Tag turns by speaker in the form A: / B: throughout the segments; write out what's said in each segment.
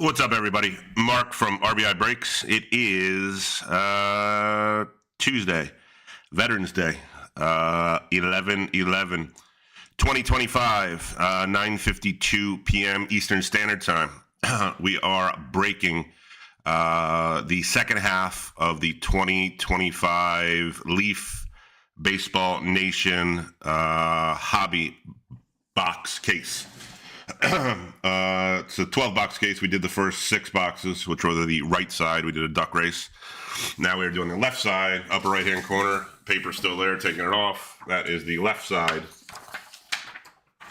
A: What's up, everybody? Mark from RBI Breaks. It is Tuesday, Veterans Day, 11/11/2025, 9:52 p.m. Eastern Standard Time. We are breaking the second half of the 2025 Leaf Baseball Nation hobby box case. It's a 12-box case. We did the first 6 boxes, which were the right side. We did a duck race. Now we're doing the left side, upper right-hand corner. Paper's still there, taking it off. That is the left side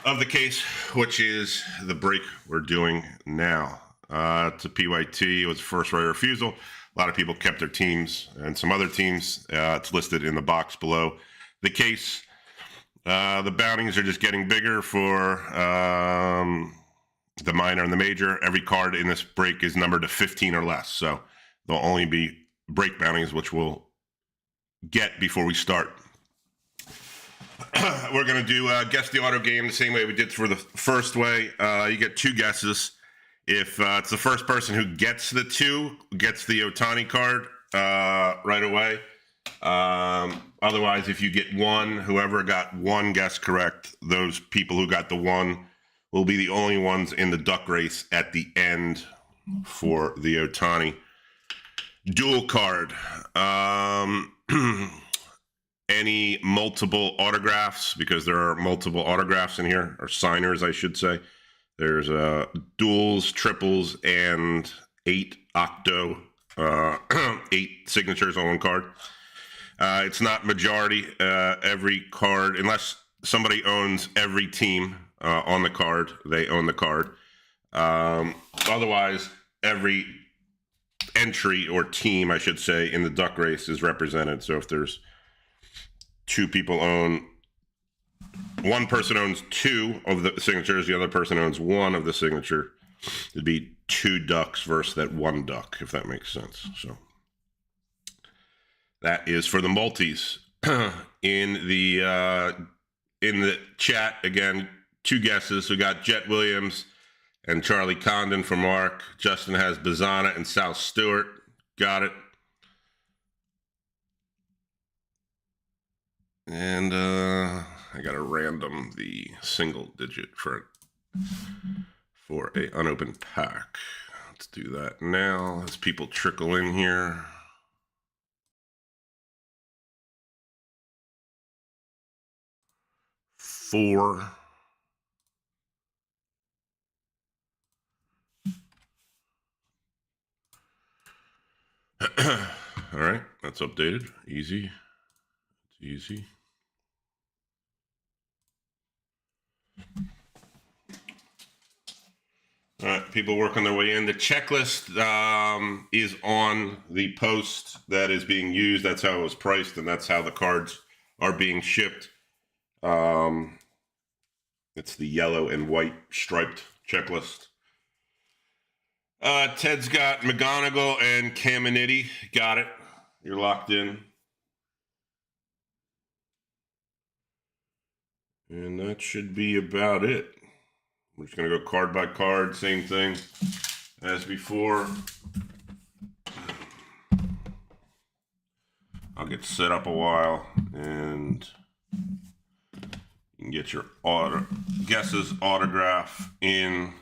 A: of the case, which is the break we're doing now. It's a PYT. It was first right of refusal. A lot of people kept their teams and some other teams. It's listed in the box below the case. The bounties are just getting bigger for the minor and the major. Every card in this break is numbered to 15 or less. So there'll only be break bounties, which we'll get before we start. We're going to do guess the auto game the same way we did for the first way. You get 2 guesses. If it's the first person who gets the 2, gets the Ohtani card right away. Otherwise, if you get 1, whoever got 1 guess correct, those people who got the 1 will be the only ones in the duck race at the end for the Ohtani dual card. Any multiple autographs, because there are multiple autographs in here, or signers, I should say. There's duals, triples, and 8 octo, 8 signatures on 1 card. It's not majority. Every card, unless somebody owns every team on the card, they own the card. Otherwise, every entry or team, I should say, in the duck race is represented. So if there's 2 people own, one person owns 2 of the signatures, the other person owns 1 of the signature, it'd be 2 ducks versus that 1 duck, if that makes sense. So that is for the multis. In the chat, again, 2 guesses. We got Jet Williams and Charlie Condon for Mark. Justin has Bazana and South Stewart. Got it. And I got to random the single digit for a unopened pack. Let's do that now as people trickle in here. Four. All right, that's updated. Easy. It's easy. All right, people working their way in. The checklist is on the post that is being used. That's how it was priced, and that's how the cards are being shipped. It's the yellow and white striped checklist. Ted's got McGonigal and Caminiti. Got it. You're locked in. And that should be about it. We're just going to go card by card. Same thing as before. I'll get set up a while, and you can get your guesses autograph in.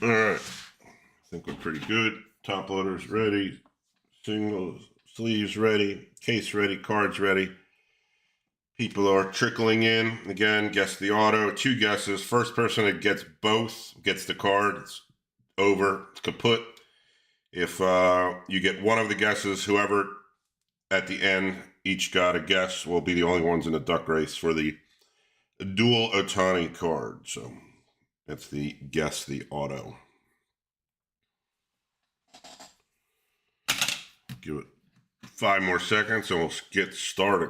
A: All right, I think we're pretty good. Top loaders ready, singles, sleeves ready, case ready, cards ready. People are trickling in. Again, guess the auto. 2 guesses. First person that gets both gets the card. It's over. It's kaput. If you get one of the guesses, whoever at the end each got a guess will be the only ones in the duck race for the dual Otani card. So that's the guess the auto. Give it 5 more seconds and we'll get started.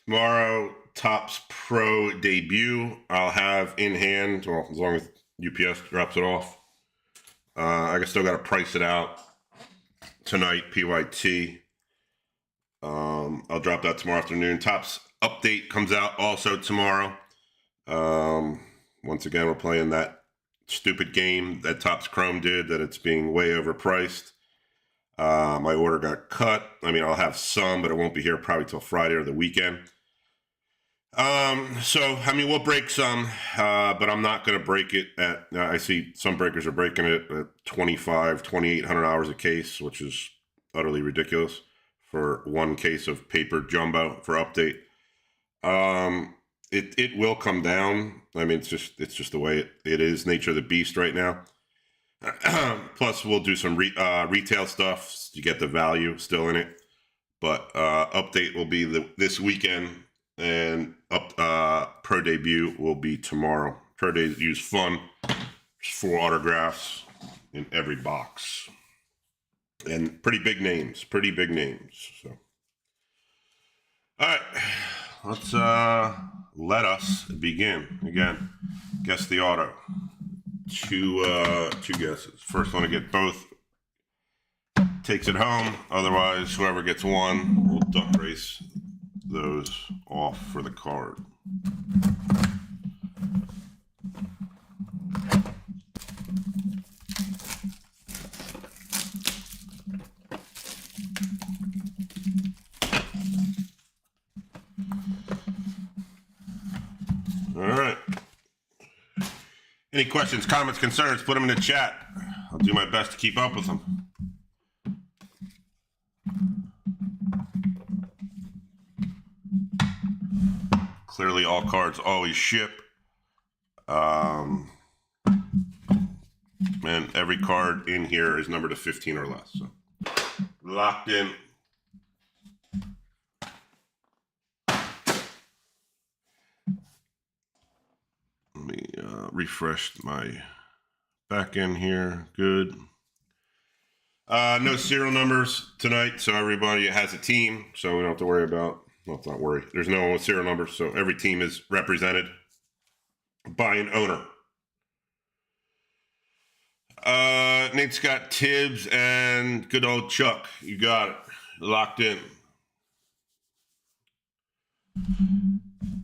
A: Tomorrow, Topps Pro debut. I'll have in hand, well, as long as UPS drops it off. I still got to price it out tonight, PYT. I'll drop that tomorrow afternoon. Topps update comes out also tomorrow. Once again, we're playing that stupid game that Topps Chrome did, that it's being way overpriced. My order got cut. I mean, I'll have some, but it won't be here probably till Friday or the weekend. So, I mean, we'll break some, but I'm not going to break it at, I see some breakers are breaking it at $2,800 a case, which is utterly ridiculous for one case of paper jumbo for update. It will come down. I mean, it's just the way it is, nature of the beast right now. Plus, we'll do some retail stuff to get the value still in it. But update will be this weekend, and Pro debut will be tomorrow. Pro debut is fun. There's 4 autographs in every box, and pretty big names. So, all right, let's let us begin. Again, guess the auto. 2 guesses. First one to get both takes it home. Otherwise, whoever gets one will duck race those off for the card. All right. Any questions, comments, concerns, put them in the chat. I'll do my best to keep up with them. Clearly, all cards always ship. And every card in here is numbered to 15 or less. So, locked in. Let me refresh my back end here. Good. No serial numbers tonight, so everybody has a team, so we don't have to worry about, well, it's not worry. There's no serial numbers, so every team is represented by an owner. Nate's got Tibbs and good old Chuck. You got it. Locked in.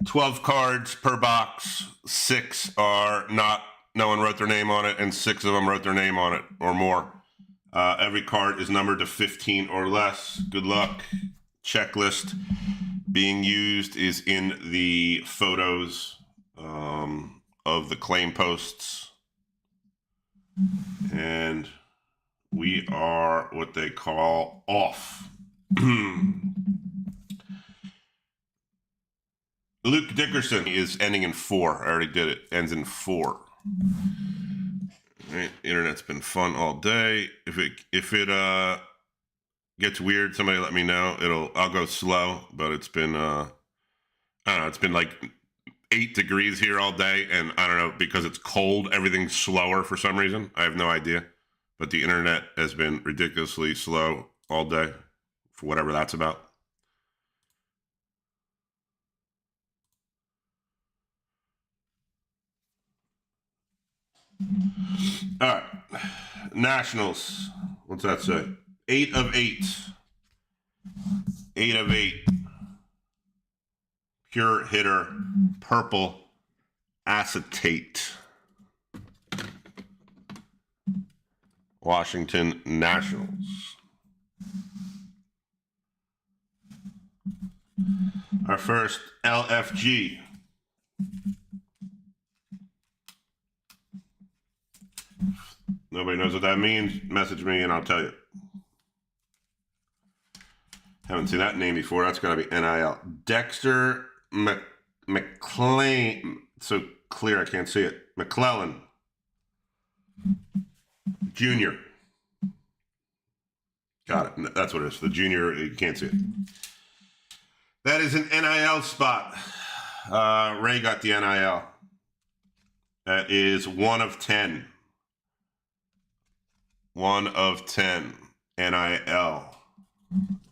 A: 12 cards per box. 6 are not, no one wrote their name on it, and 6 of them wrote their name on it or more. Every card is numbered to 15 or less. Good luck. Checklist being used is in the photos of the claim posts. And we are what they call off. Luke Dickerson is ending in 4. I already did it. Ends in 4. All right. Internet's been fun all day. If it gets weird, somebody let me know. I'll go slow, but it's been I don't know, it's been like 8 degrees here all day, and I don't know, because it's cold, everything's slower for some reason. I have no idea. But the internet has been ridiculously slow all day for whatever that's about. All right. Nationals. What's that say? 8 of 8. 8 of 8. Pure hitter, purple acetate. Washington Nationals. Our first LFG. Nobody knows what that means. Message me and I'll tell you. Haven't seen that name before. That's got to be NIL. Dexter McClain. So clear I can't see it. McClellan Jr. Got it. That's what it is. The junior, you can't see it. That is an NIL spot. Ray got the NIL. That is 1 of 10. 1 of 10. NIL.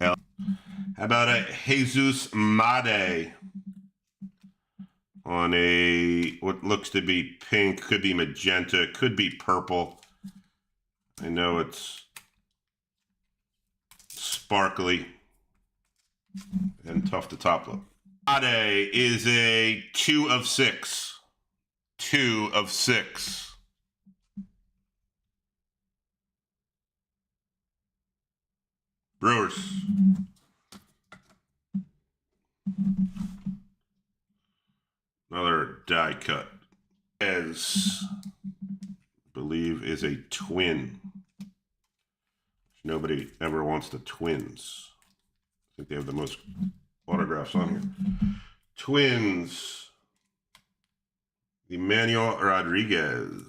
A: How about a Jesus Made on a what looks to be pink, could be magenta, could be purple. I know it's sparkly and tough to top load. Made is a 2 of 6. 2 of 6. Brewers. Another die cut. As believe is a twin. Nobody ever wants the Twins. I think they have the most autographs on here. Twins. Emmanuel Rodriguez.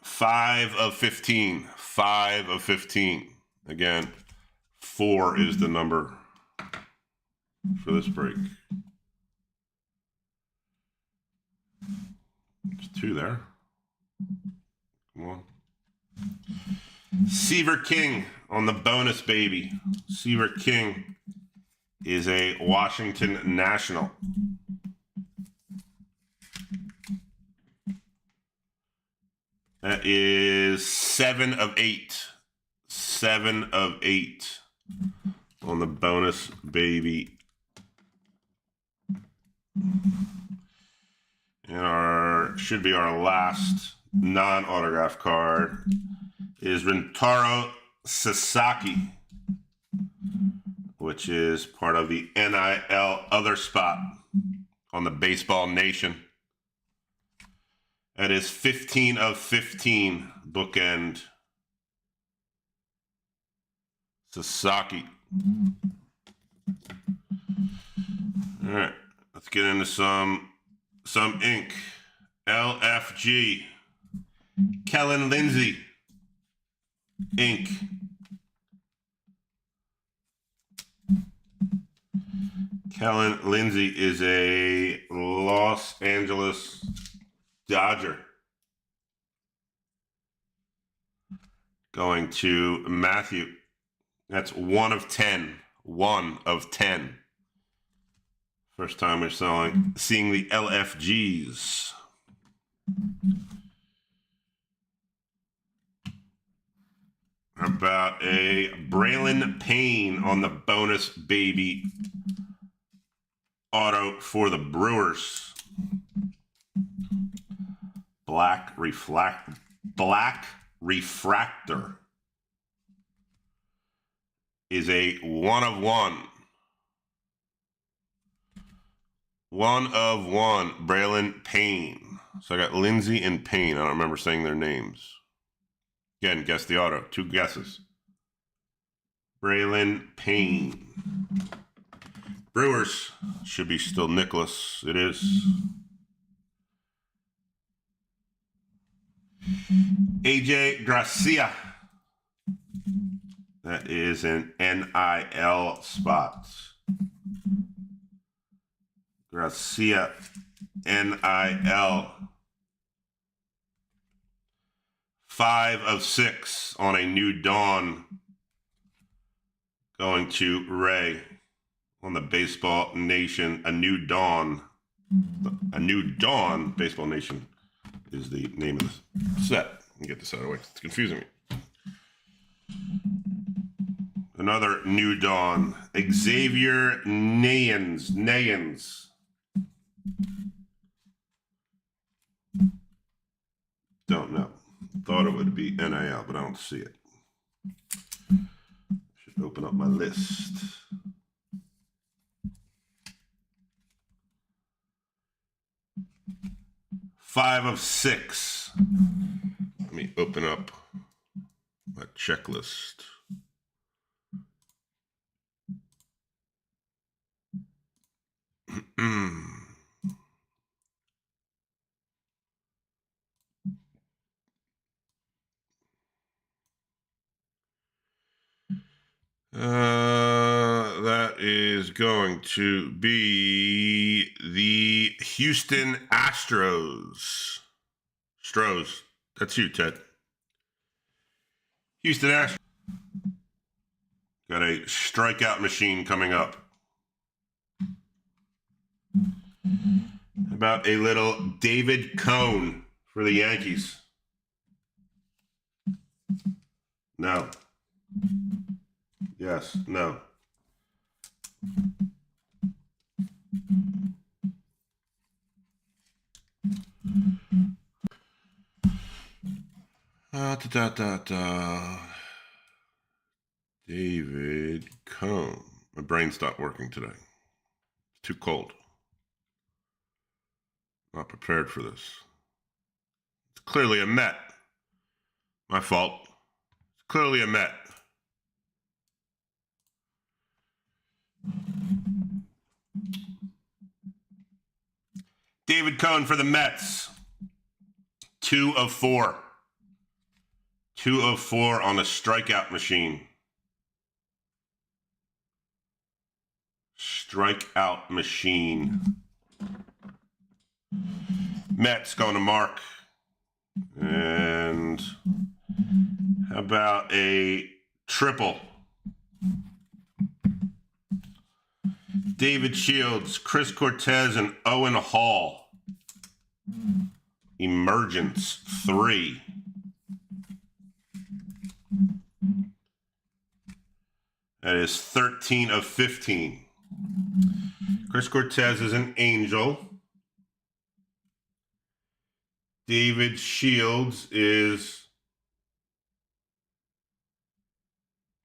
A: 5 of 15. 5 of 15. Again, 4 is the number for this break. There's 2 there. Come on. Seaver King on the bonus, baby. Seaver King is a Washington National. That is 7 of 8. 7 of 8 on the bonus, baby. And should be our last non-autograph card is Rintaro Sasaki, which is part of the NIL other spot on the Baseball Nation. That is 15 of 15 bookend. Sasaki. All right, let's get into some ink. LFG. Kellen Lindsay. Ink. Kellen Lindsay is a Los Angeles Dodger. Going to Matthew. That's 1 of 10. 1 of 10. First time we're seeing the LFGs. How about a Braylon Payne on the bonus, baby. Auto for the Brewers. Black refractor is a 1 of 1. 1 of 1, Braylon Payne. So I got Lindsay and Payne. I don't remember saying their names. Again, guess the auto. 2 guesses. Braylon Payne. Brewers should be still Nicholas. It is. AJ Gracia. That is an NIL spot. Gracia, NIL. 5 of 6 on a New Dawn. Going to Ray on the Baseball Nation. A New Dawn. A New Dawn Baseball Nation is the name of the set. Let me get this out of the way. It's confusing me. Another New Dawn. Xavier Nayans. Don't know. Thought it would be NIL, but I don't see it. Should open up my list. Five of 6. Let me open up my checklist. That is going to be the Houston Astros. That's you, Ted. Houston Astros. Got a strikeout machine coming up. How about a little David Cone for the Yankees? No. Yes, no. David Cone. My brain stopped working today. It's too cold. Not prepared for this. It's clearly a Met. My fault. It's clearly a Met. David Cone for the Mets. 2 of 4. 2 of 4 on the strikeout machine. Strikeout machine. Mets going to Mark. And how about a triple? David Shields, Chris Cortez, and Owen Hall. Emergence 3. That is 13 of 15. Chris Cortez is an Angel. David Shields is,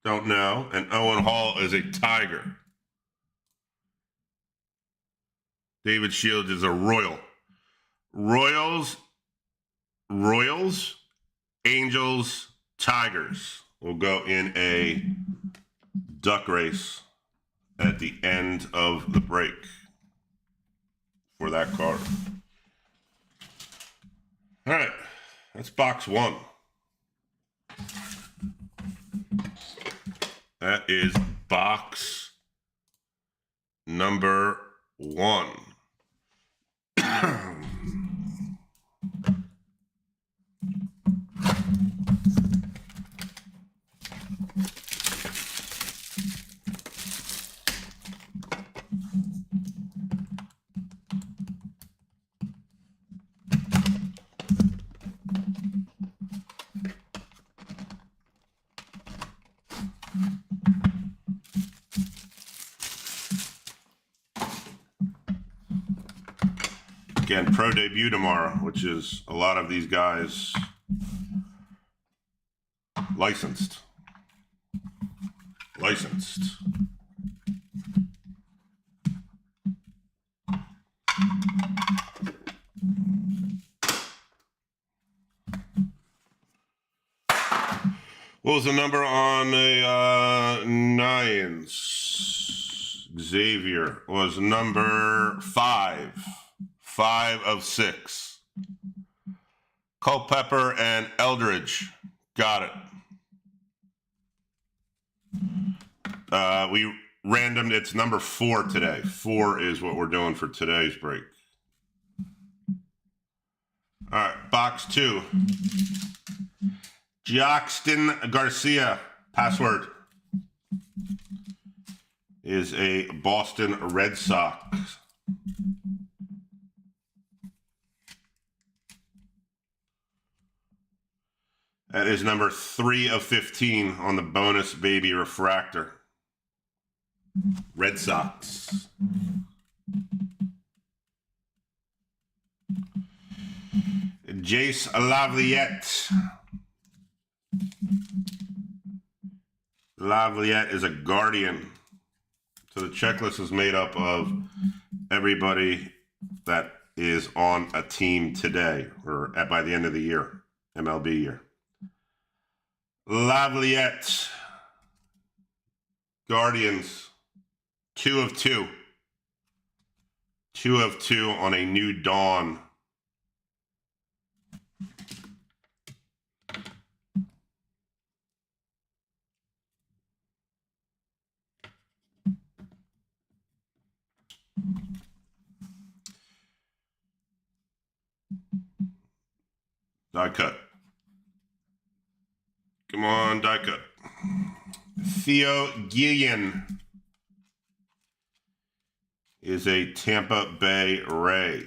A: don't know. And Owen Hall is a Tiger. David Shields is a Royal. Royals, Angels, Tigers will go in a duck race at the end of the break for that card. All right, that's box 1. That is box number 1. Again, pro debut tomorrow, which is a lot of these guys licensed. What was the number on the Nines? Xavier was number 5. 5 of 6. Culpepper and Eldridge. Got it. We randomed. It's number 4 today. 4 is what we're doing for today's break. All right, box 2. Jackson Garcia, password, is a Boston Red Sox. That is number 3 of 15 on the bonus baby refractor. Red Sox. Jace Laviolette. Laviolette is a Guardian. So the checklist is made up of everybody that is on a team today or by the end of the year, MLB year. Laviolette, Guardians, 2 of 2. 2 of 2 on a new dawn. Die cut. Come on, die cut. Theo Gillian is a Tampa Bay Ray.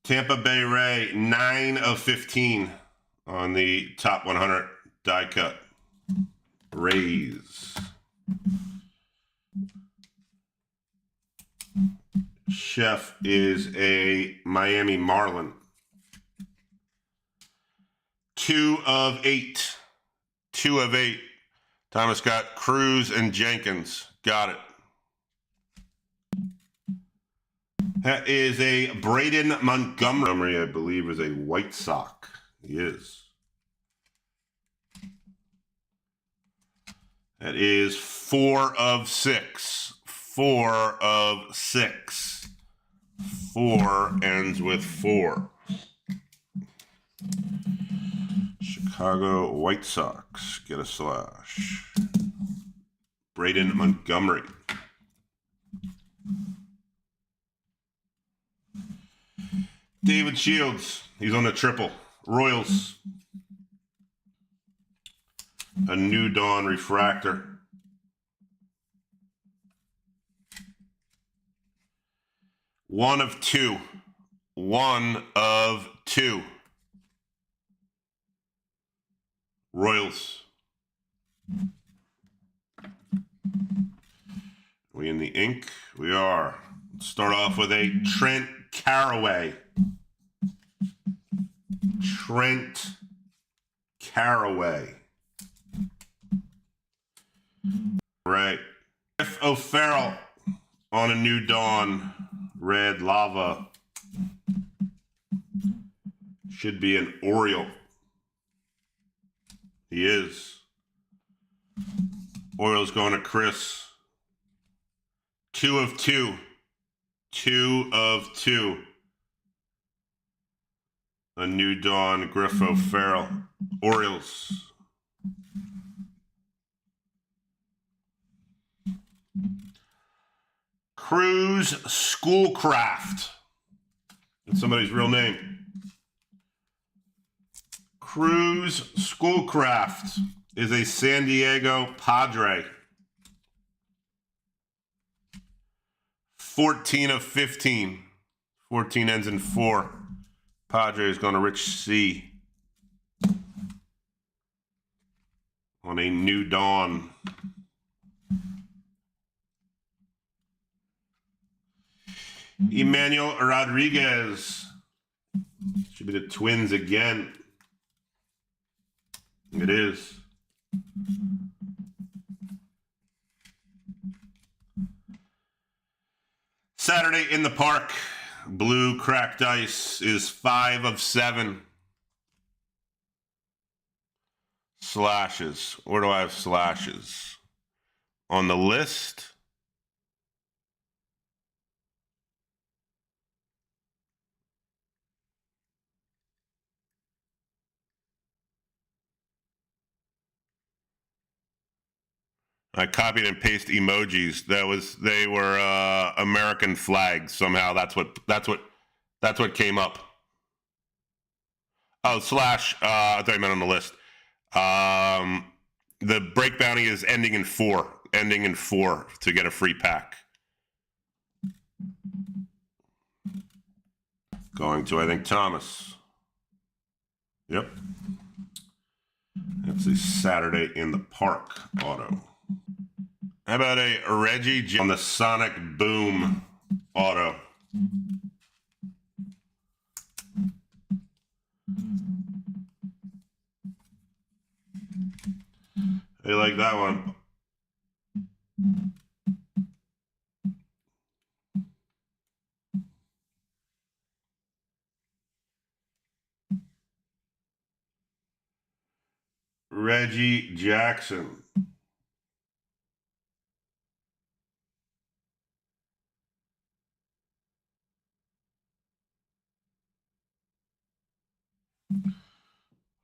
A: Tampa Bay Ray, 9 of 15 on the top 100 die cut. Rays. Chef is a Miami Marlin. 2 of 8. 2 of 8. Thomas got Cruz and Jenkins. Got it. That is a Braden Montgomery, I believe, is a White Sox. He is. That is 4 of 6. 4 of 6. 4 ends with 4. Chicago White Sox get a slash. Braden Montgomery. David Shields, he's on the triple. Royals. A new dawn refractor. One of 2. 1 of 2. Royals. We in the ink? We are. Let's start off with a Trent Caraway. Trent Caraway. Right. Griff O'Farrell on a new dawn. Red lava. Should be an Oriole. He is. Orioles going to Chris. 2 of 2. 2 of 2. A new dawn, Griff O'Farrell. Orioles. Cruz Schoolcraft. That's somebody's real name. Cruz Schoolcraft is a San Diego Padre. 14 of 15. 14 ends in 4. Padres going to Rich C. On a new dawn. Emmanuel Rodriguez. Should be the Twins again. It is. Saturday in the Park. Blue cracked ice is 5 of 7. Slashes. Where do I have slashes? On the list? I copied and pasted emojis. They were American flags somehow. That's what came up. Oh, slash. I thought you meant on the list. The break bounty is ending in 4. Ending in 4 to get a free pack. Going to, I think, Thomas. Yep. That's a Saturday in the Park auto. How about a Reggie on the Sonic Boom auto? They like that one. Reggie Jackson.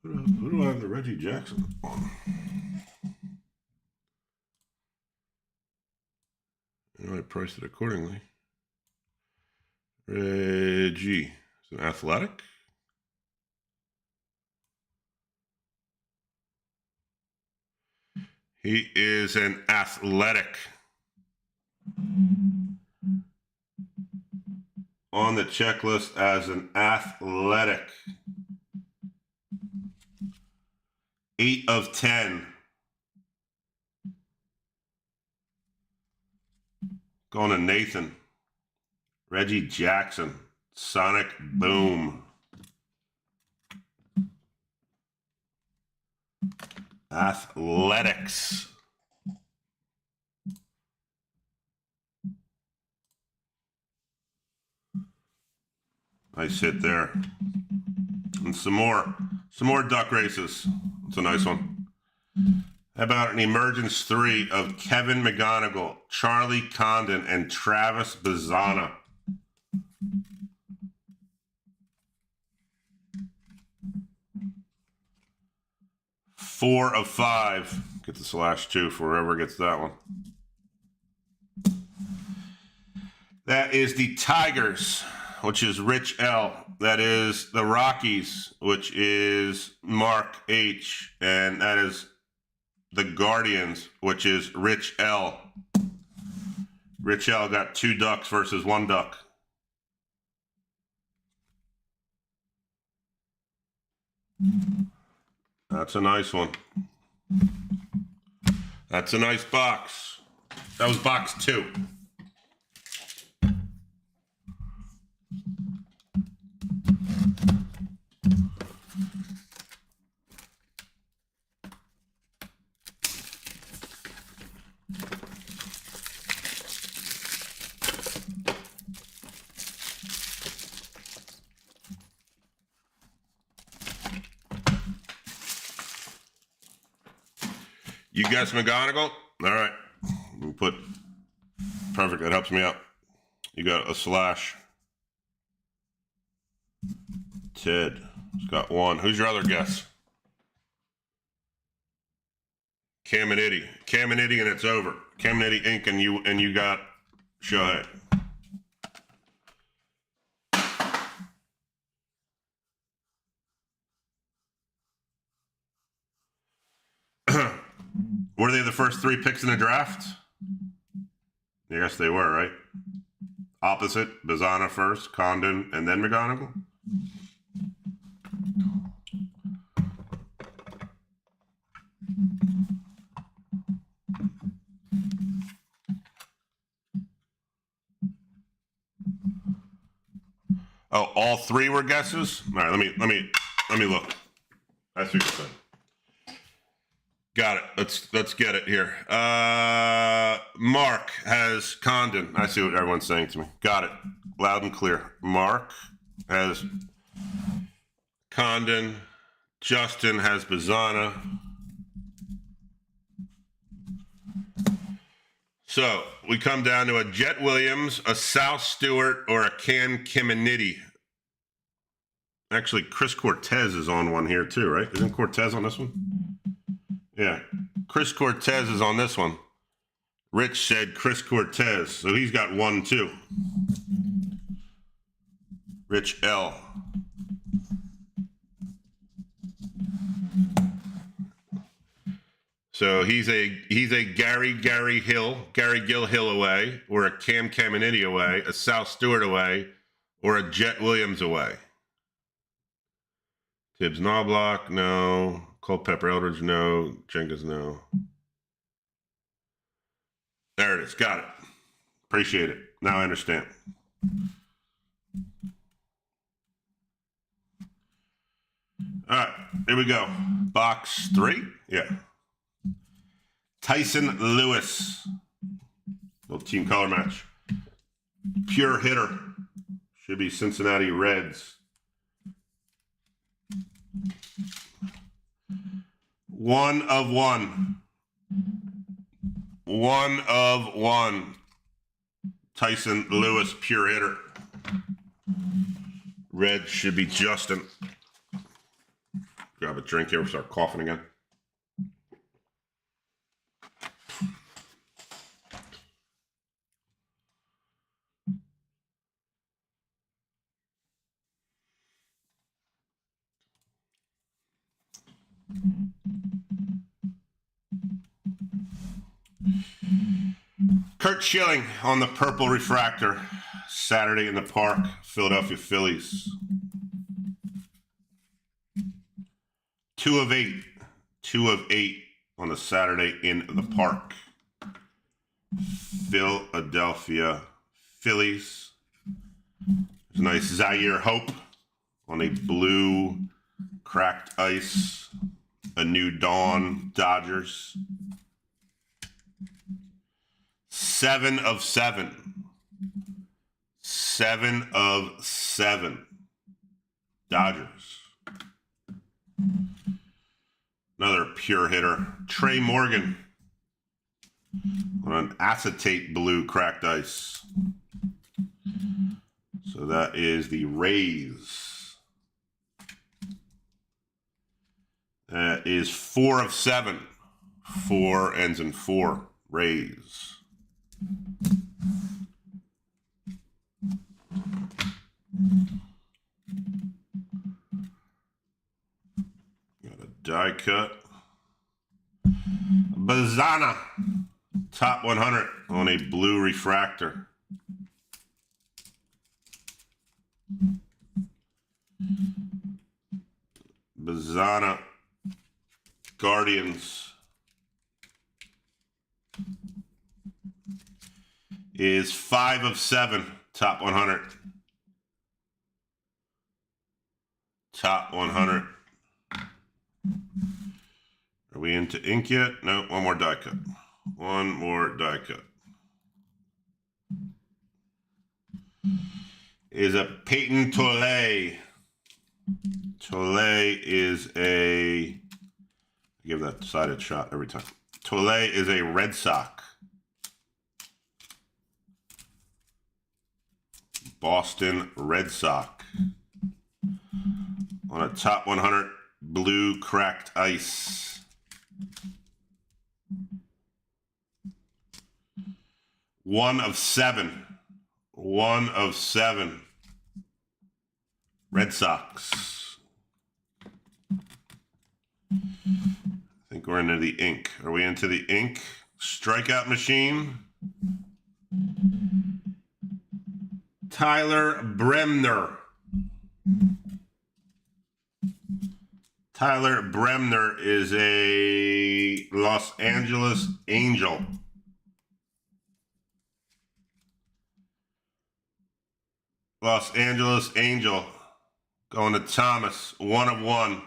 A: Who do I have the Reggie Jackson on? I priced it accordingly. Reggie is an athletic. He is an athletic. On the checklist as an athletic. 8 of 10. Going to Nathan. Reggie Jackson. Sonic Boom. Athletics. Nice hit there. And some more duck races. It's a nice one. How about an emergence 3 of Kevin McGonigal, Charlie Condon, and Travis Bazzana? Four of 5. Get the /2 for whoever gets that one. That is the Tigers, which is Rich L. That is the Rockies, which is Mark H. And that is the Guardians, which is Rich L. Rich L got 2 ducks versus 1 duck. That's a nice one. That's a nice box. That was box 2. You guess McGonigal? All right. We'll put perfect. That helps me out. You got a /. Ted. He's got 1. Who's your other guess? Caminiti. Caminiti, and it's over. Caminiti Inc. and you got Shohei. Were they the first 3 picks in the draft? Yes, they were, right? Opposite, Bazzana first, Condon, and then McGonigal? Oh, all 3 were guesses? All right, let me look. That's what you're saying. Got it. Let's get it here. Mark has Condon. I see what everyone's saying to me. Got it. Loud and clear. Mark has Condon. Justin has Bazzana. So we come down to a Jet Williams, a Sal Stewart, or a Cam Caminiti. Actually, Chris Cortez is on one here too, right? Isn't Cortez on this one? Yeah. Chris Cortez is on this one. Rich said Chris Cortez, so he's got one too. Rich L. So he's a Gary Gill Hill away, or a Cam Caminiti away, a Sal Stewart away, or a Jet Williams away. Tibbs Knobloch, no. Culpepper Eldridge, no. Jenkins, no. There it is. Got it. Appreciate it. Now I understand. All right, here we go. Box 3. Yeah. Tyson Lewis. Little team color match. Pure hitter. Should be Cincinnati Reds. 1 of 1. 1 of 1. Tyson Lewis, pure hitter. Red should be Justin. Grab a drink here. We'll start coughing again. Kurt Schilling on the purple refractor. Saturday in the Park, Philadelphia Phillies. 2 of 8. 2 of 8 on the Saturday in the Park. Philadelphia Phillies. There's a nice Zaire Hope on a blue cracked ice. A new dawn Dodgers. 7 of 7. 7 of 7. Dodgers. Another pure hitter. Trey Morgan on an acetate blue cracked ice. So that is the Rays. That is 4 of 7. 4 ends in 4. Rays. Got a die cut. Bazana, top 100 on a blue refractor. Bazana, Guardians. Is 5 of 7, top 100. Top 100. Are we into ink yet? No, one more die cut. One more die cut. Is a Peyton Tolay. Tolay is a... I give that sided shot every time. Tolay is a Red Sox. Boston Red Sox on a top 100 blue cracked ice. 1 of 7. 1 of 7. Red Sox. I think we're into the ink. Are we into the ink? Strikeout machine. Tyler Bremner. Tyler Bremner is a Los Angeles Angel. Los Angeles Angel. Going to Thomas. 1 of 1.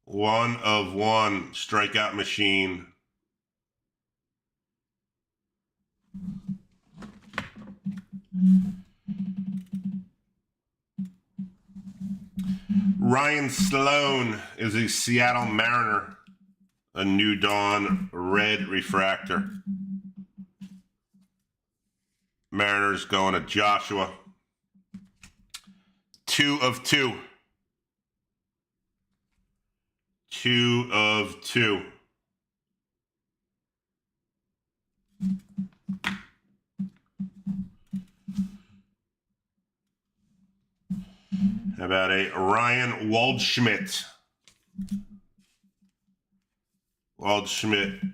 A: 1 of 1. Strikeout machine. Ryan Sloan is a Seattle Mariner. A new dawn red refractor. Mariners going to Joshua. 2 of 2. 2 of 2. How about a Ryan Waldschmidt? Waldschmidt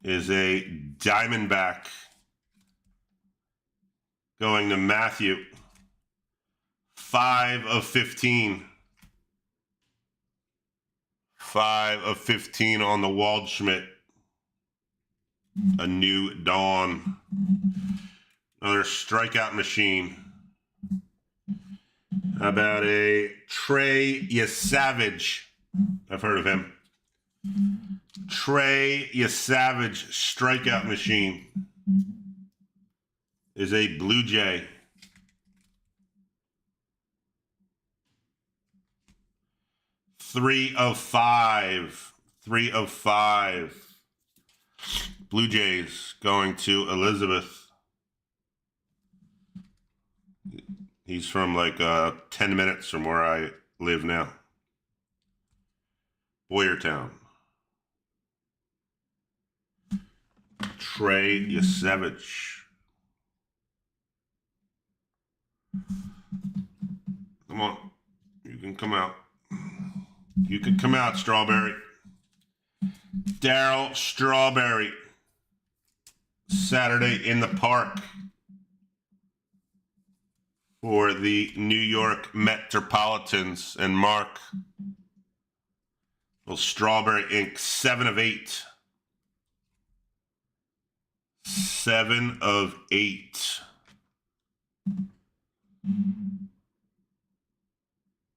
A: is a Diamondback going to Matthew. 5 of 15. 5 of 15 on the Waldschmidt. A new dawn. Another strikeout machine. How about a Trey Yesavage? I've heard of him. Trey Yesavage strikeout machine is a Blue Jay. 3 of 5. 3 of 5. Blue Jays going to Elizabeth. He's from like 10 minutes from where I live now. Boyertown. Trey Yesavage. Come on. You can come out. You can come out, Strawberry. Darryl Strawberry. Saturday in the Park for the New York Metropolitans. And Mark. Well, Strawberry Inc. 7 of 8. 7 of 8.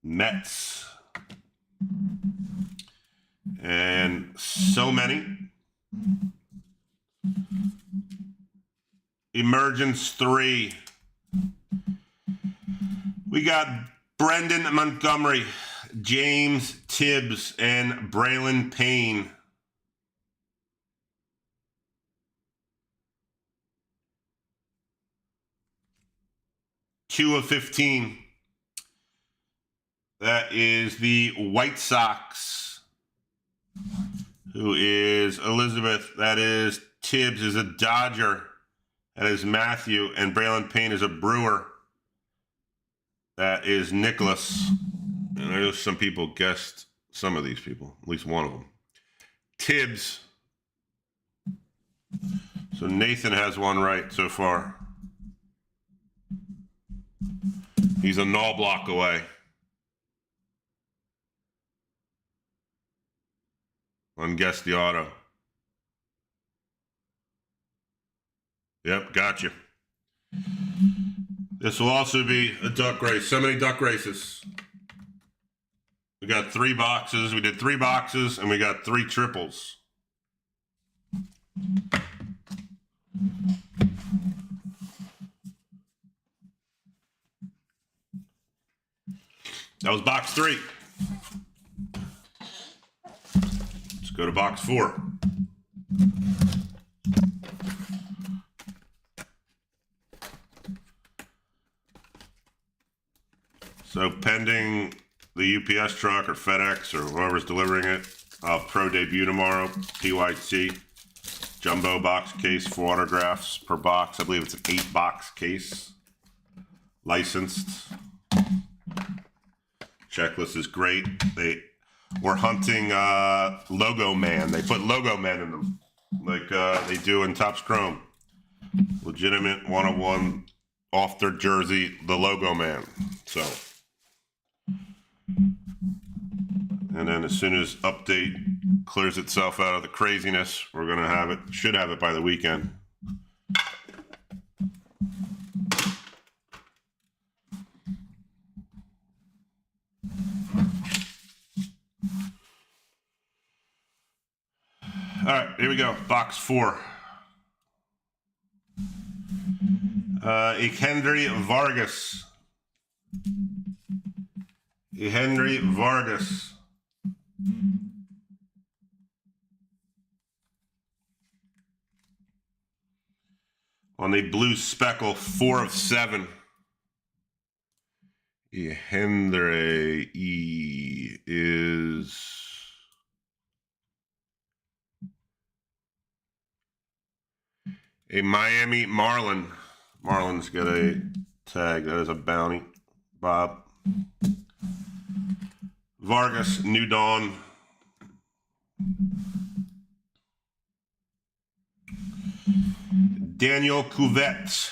A: Mets. And so many. Emergence 3. We got Brendan Montgomery, James Tibbs, and Braylon Payne. Two of 15. That is the White Sox. Who is Elizabeth? That is Tibbs is a Dodger. That is Matthew. And Braylon Payne is a Brewer. That is Nicholas. And I know some people guessed some of these people. At least one of them. Tibbs. So Nathan has one right so far. He's a null block away. Unguess the auto. Yep, gotcha. This will also be a duck race. So many duck races. We got 3 boxes. We did 3 boxes, and we got 3 triples. That was box 3. Let's go to box 4. So pending the UPS truck or FedEx or whoever's delivering it, pro debut tomorrow, PYT. Jumbo box case, 4 autographs per box. I believe it's an 8-box case. Licensed. Checklist is great. We're hunting Logo Man. They put Logo Man in them, like they do in Topps Chrome. Legitimate 101 off their jersey, the Logo Man. So, and then as soon as update clears itself out of the craziness, we're gonna have it. Should have it by the weekend. All right, here we go. Box 4. Henry Vargas. Henry Vargas. On the blue speckle, 4 of 7. Hendry is a Miami Marlin. Marlin's got a tag. That is a bounty. Bob. Vargas, New Dawn. Daniel Cuvette.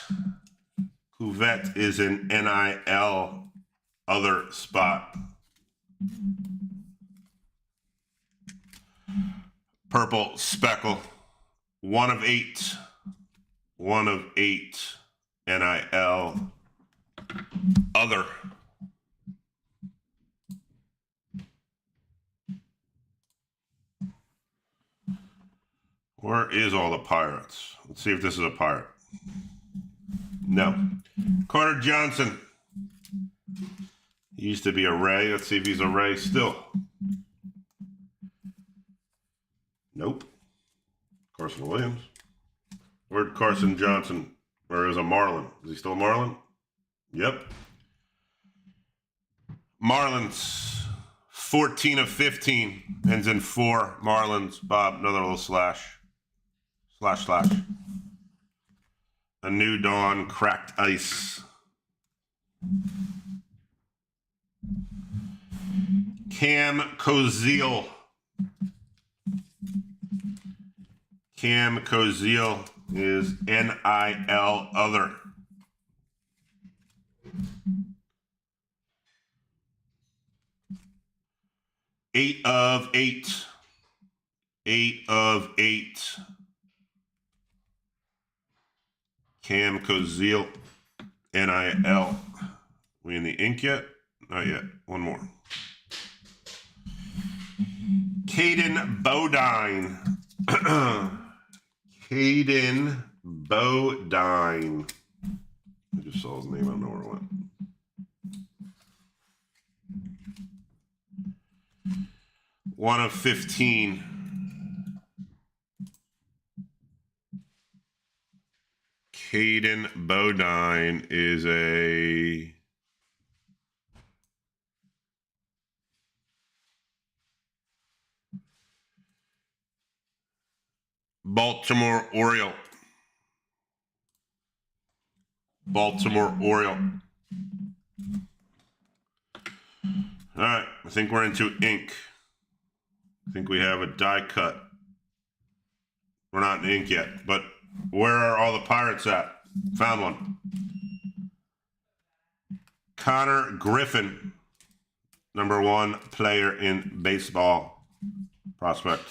A: Cuvette is an NIL other spot. Purple speckle. 1 of 8. 1 of 8. NIL other. Where is all the Pirates? Let's see if this is a Pirate. No. Carter Johnson. He used to be a Ray. Let's see if he's a Ray still. Nope. Carson Williams. Where'd Carson Johnson? Or is a Marlin? Is he still a Marlin? Yep. Marlins. 14 of 15. Ends in 4. Marlins. Bob, another little slash. Slash. A New Dawn cracked ice. Cam Koziel. Cam Koziel is NIL other. Eight of 8. 8 of 8. Cam Koziel, NIL. We in the ink yet? Not yet. One more. Caden Bodine. Caden Bodine. I just saw his name. I don't know where it went. One of 15. Caden Bodine is a Baltimore Oriole. Baltimore Oriole. All right, I think we're into ink. I think we have a die cut. We're not in ink yet, but where are all the Pirates at? Found one. Connor Griffin, #1 player in baseball prospect.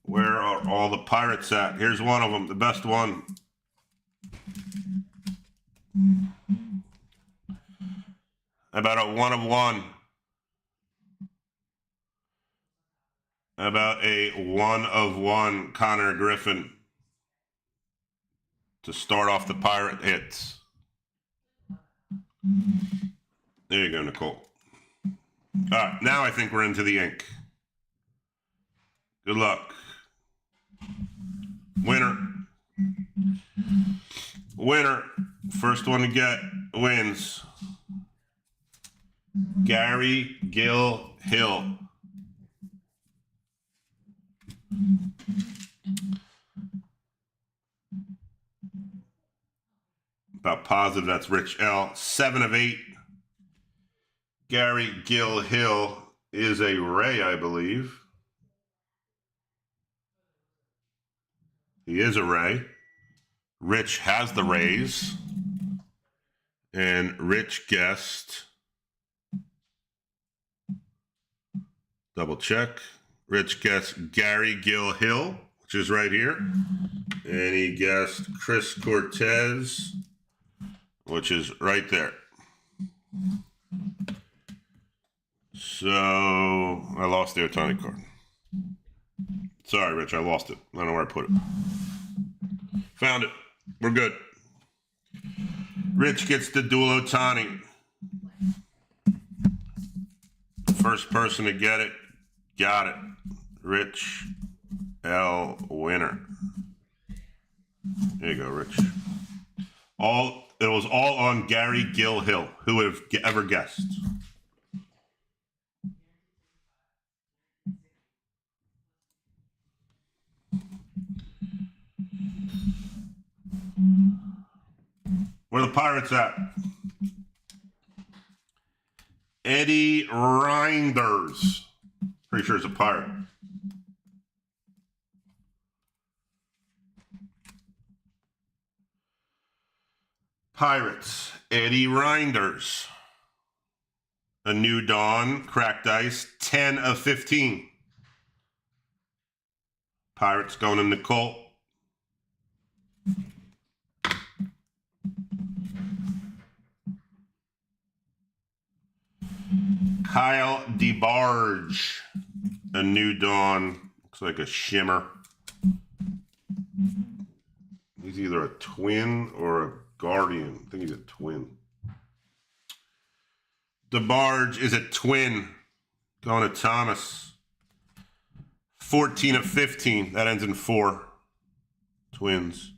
A: Where are all the Pirates at? Here's one of them, the best one. About a 1 of 1. About a 1 of 1 Connor Griffin to start off the Pirate hits. There you go, Nicole. All right, now I think we're into the ink. Good luck. Winner. Winner. First one to get wins. Gary Gill Hill. About positive that's Rich L. 7 of 8. Gary Gill Hill is a Ray, I believe. He is a Ray. Rich has the Rays. And Rich guessed. Double check. Rich guessed Gary Gill Hill, which is right here. And he guessed Chris Cortez, which is right there. So I lost the Ohtani card. Sorry, Rich, I lost it. I don't know where I put it. Found it. We're good. Rich gets the dual Ohtani. First person to get it Got it. Rich L. Winner. There you go, Rich. It was all on Gary Gill Hill. Who would have ever guessed? Where are the Pirates at? Eddie Reinders. Pretty sure it's a Pirate. Pirates, Eddie Reinders. A New Dawn, cracked ice, 10 of 15. Pirates going in the Colt. Kyle DeBarge, A New Dawn, looks like a shimmer. He's either a twin or a guardian. I think he's a twin. DeBarge is a twin. Going to Thomas. 14 of 15. That ends in 4. Twins.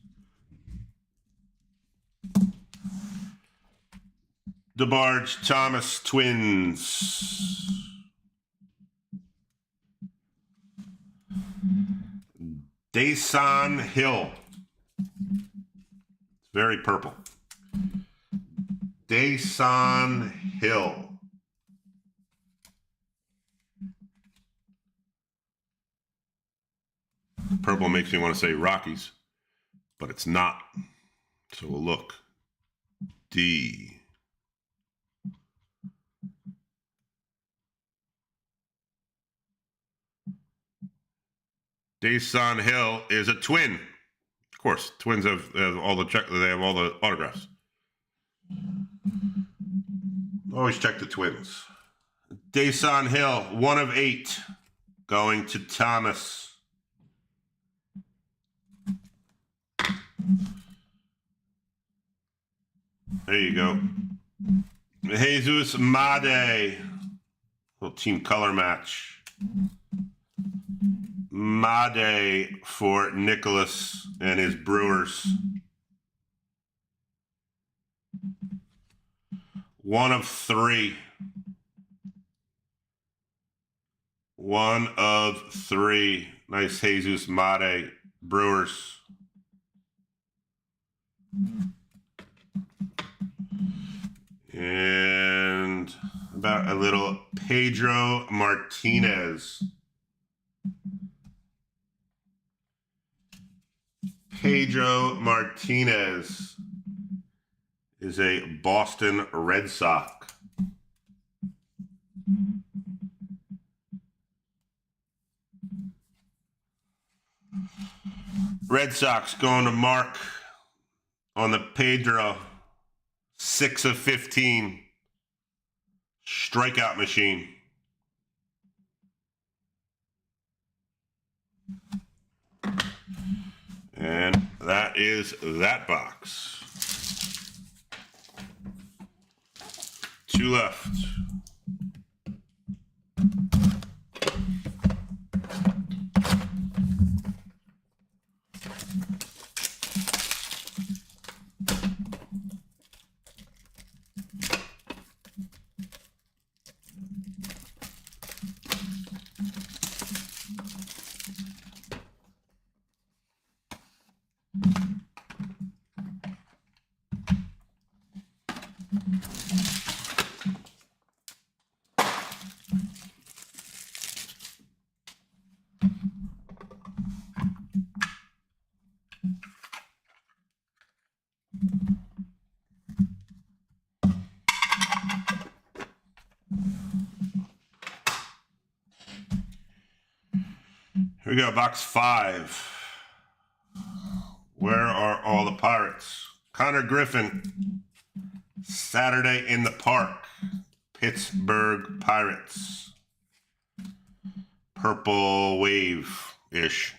A: DeBarge, Thomas, Twins. Dason Hill. It's very purple. Dason Hill. Purple makes me want to say Rockies, but it's not. So we'll look. D. Dason Hill is a twin. Of course, twins have all the they have all the autographs. Always check the twins. Dason Hill, 1 of 8, going to Thomas. There you go. Jesus Made. Little team color match. Made for Nicholas and his Brewers. 1 of 3. 1 of 3. Nice Jesus Made, Brewers. And about a little Pedro Martinez. Pedro Martinez is a Boston Red Sox. Red Sox going to Mark on the Pedro. 6 of 15. Strikeout machine. And that is that box. 2 left. Here we go, box 5. Where are all the Pirates? Connor Griffin, Saturday in the Park, Pittsburgh Pirates. Purple wave-ish.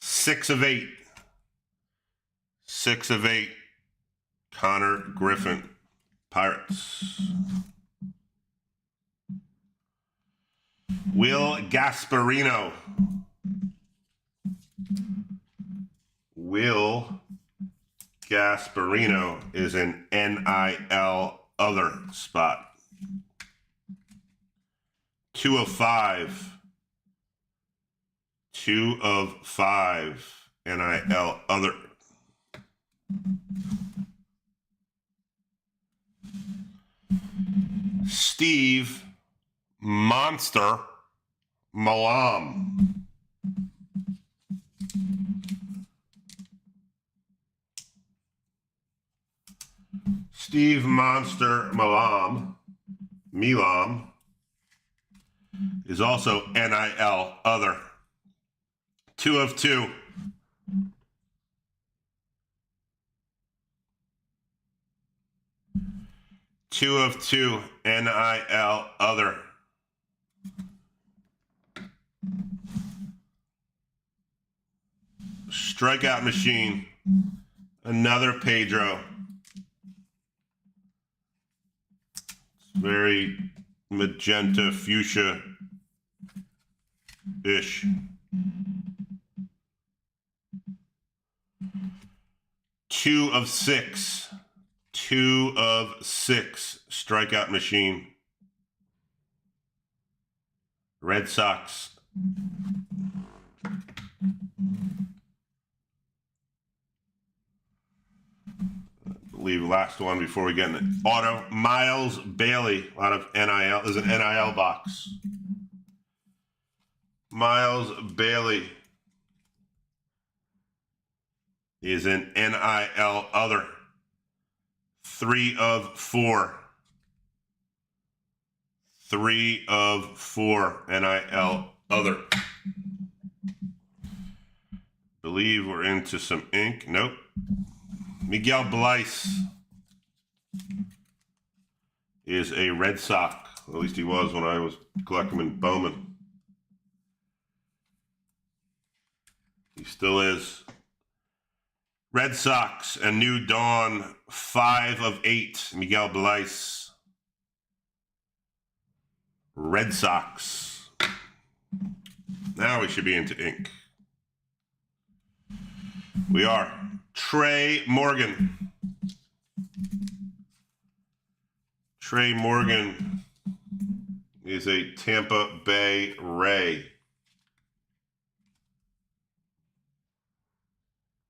A: 6 of 8. 6 of 8. Connor Griffin, Pirates. Will Gasparino. Will Gasparino is an NIL other spot. 2 of 5. 2 of 5 NIL other. Steve Monster Malam. Steve Monster Milam is also NIL other. 2 of 2. Two of 2 NIL other. Strikeout machine. Another Pedro. Very magenta fuchsia-ish. Two of 6. 2 of 6 strikeout machine. Red Sox. I believe last one before we get in it. Auto. Miles Bailey. A lot of NIL. There's an NIL box. Miles Bailey is an NIL other. 3 of 4. 3 of 4 NIL other. Believe we're into some ink. Nope. Miguel Bleis is a Red Sox. At least he was when I was collecting him in Bowman. He still is. Red Sox, A New Dawn, 5 of 8, Miguel Bleis. Red Sox. Now we should be into ink. We are. Trey Morgan. Trey Morgan is a Tampa Bay Ray.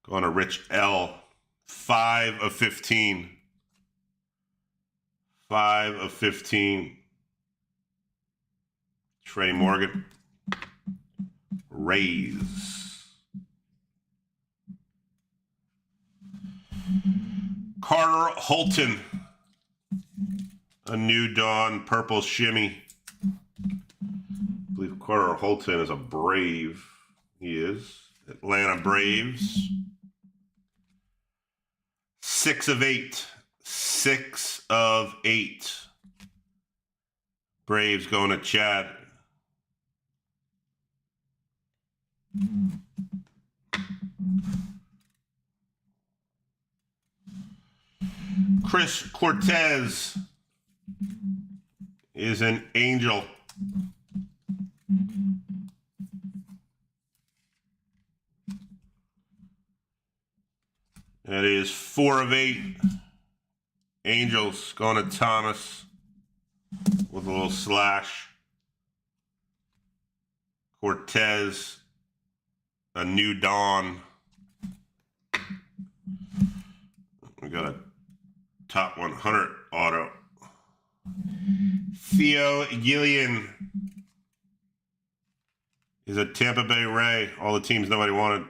A: Going to Rich L. 5 of 15. 5 of 15. Trey Morgan. Rays. Carter Holton. A New Dawn purple shimmy. I believe Carter Holton is a Brave. He is. Atlanta Braves. 6 of 8. 6 of 8. Braves going to Chad. Chris Cortez is an Angel. That is 4 of 8. Angels going to Thomas with a little slash. Cortez, A New Dawn. We got a top 100 auto. Theo Gillian is a Tampa Bay Ray. All the teams nobody wanted.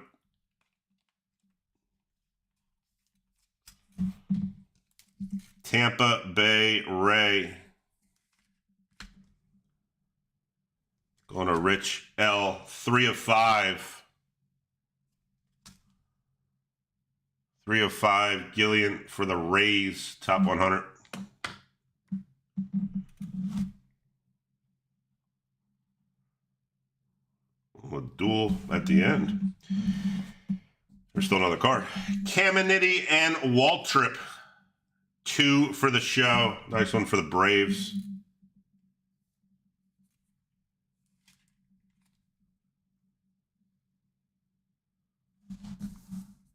A: Tampa Bay Ray. Going to Rich L. 3 of 5. 3 of 5. Gillian for the Rays. Top 100. A duel at the end. There's still another card. Caminiti and Waltrip. 2 for the show. Nice one for the Braves.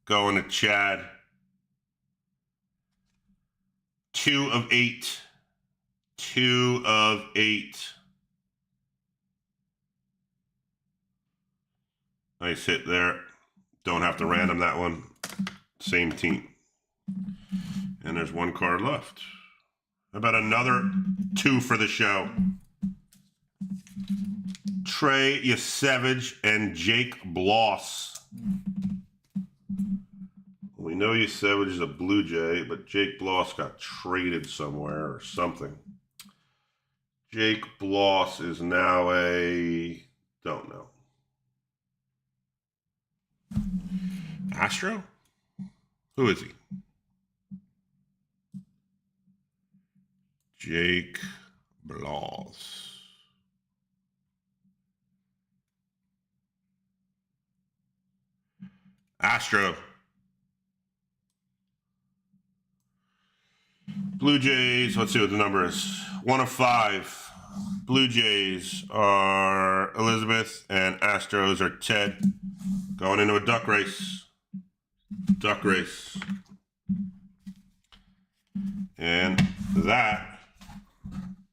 A: Going to Chad. 2 of 8. 2 of 8. Nice hit there. Don't have to random that one. Same team. And there's one card left. How about another 2 for the show? Trey Yasevich and Jake Bloss. We know Yasevich is a Blue Jay, but Jake Bloss got traded somewhere or something. Jake Bloss is now a... don't know. Astro? Who is he? Jake Bloss. Astro. Blue Jays, let's see what the number is. 1 of 5. Blue Jays are Elizabeth and Astros are Ted. Going into a duck race. Duck race. And that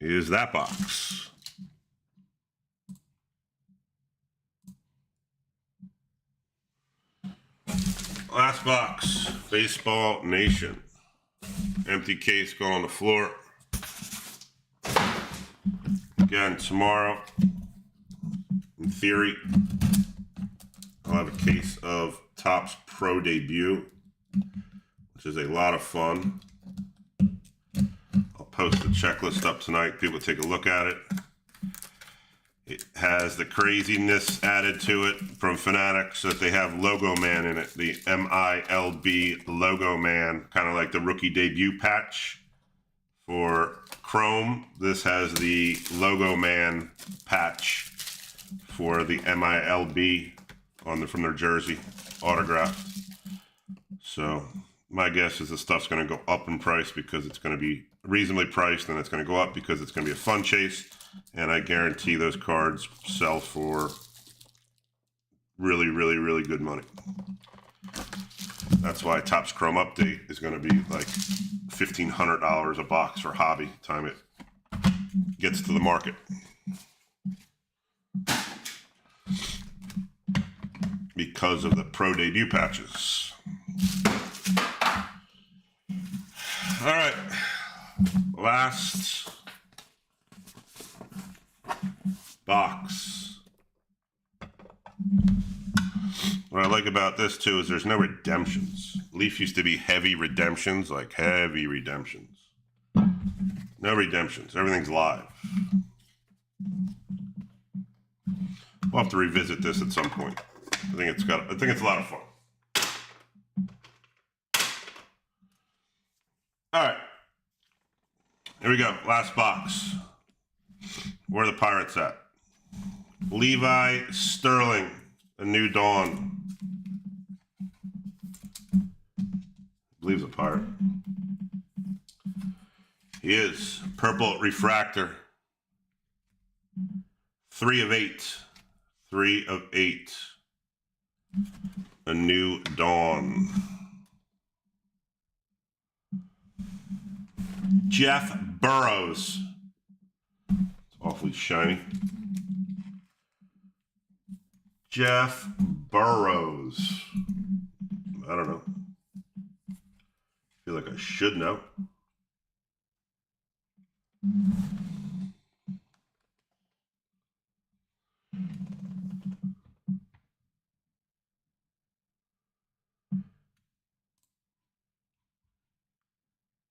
A: is that box. Last box, Baseball Nation. Empty case going on the floor. Again, tomorrow, in theory, I'll have a case of Topps Pro Debut, which is a lot of fun. I'll post the checklist up tonight. People take a look at it. It has the craziness added to it from Fanatics that they have Logo Man in it, the MILB Logo Man, kind of like the rookie debut patch. For Chrome, this has the Logo Man patch for the MILB from their jersey, autographed. So my guess is the stuff's going to go up in price because it's going to be reasonably priced, and it's going to go up because it's going to be a fun chase. And I guarantee those cards sell for really, really, really good money. That's why Topps Chrome Update is going to be like $1,500 a box for hobby time it gets to the market. Because of the Pro Debut patches. All right. Last box. What I like about this too is there's no redemptions. Leaf used to be heavy redemptions, like heavy redemptions. No redemptions. Everything's live. We'll have to revisit this at some point. I think it's a lot of fun. All right. Here we go. Last box. Where are the Pirates at? Levi Sterling, A New Dawn. I believe he's a Pirate. He is. Purple Refractor. 3 of 8. 3 of 8. A New Dawn. Jeff Burrows. It's awfully shiny. Jeff Burrows. I don't know. I feel like I should know.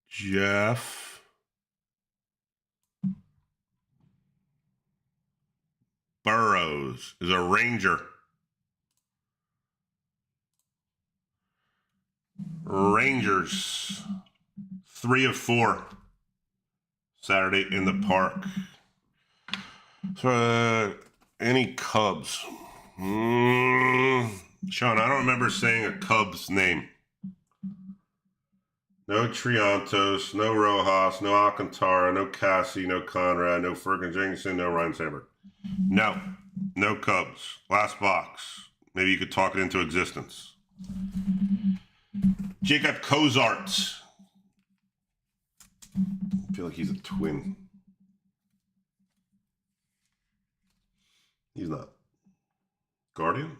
A: Jeff Burrows is a Ranger. Rangers, 3 of 4. Saturday in the park. So, any Cubs? Sean, I don't remember saying a Cubs name. No Triantos, no Rojas, no Alcantara, no Cassie, no Conrad, no Ferguson Jenkinson, no Ryan Sandberg. No Cubs. Last box. Maybe you could talk it into existence. Jacob Cozart. I feel like he's a twin. He's not. Guardian?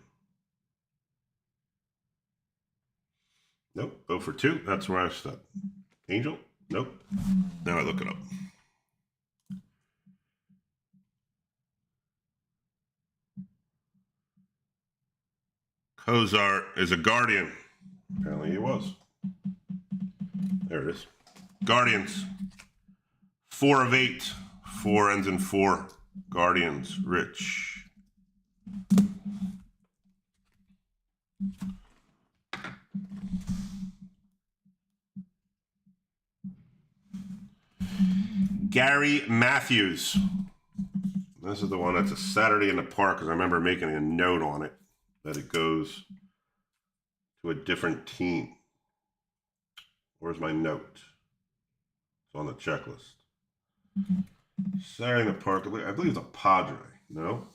A: Nope. 0 for 2. That's where I stopped. Angel? Nope. Now I look it up. Cozart is a Guardian. Apparently he was. There it is. Guardians. 4 of 8. 4 ends in 4. Guardians. Rich. Gary Matthews. This is the one that's a Saturday in the Park, because I remember making a note on it that it goes to a different team. Where's my note? It's on the checklist. Saturday in the Park, I believe it's a Padre. No?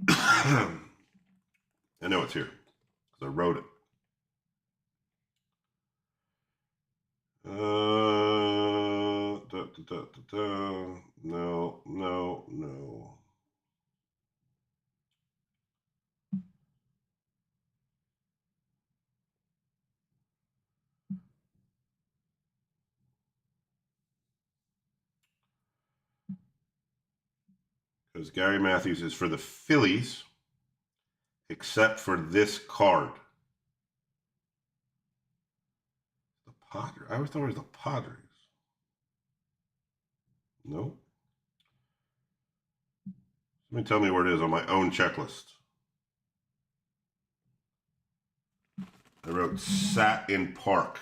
A: I know it's here because I wrote it. No. Because Gary Matthews is for the Phillies, except for this card. The Padres. I always thought it was the Padres. No. Somebody tell me where it is on my own checklist. I wrote sat in park.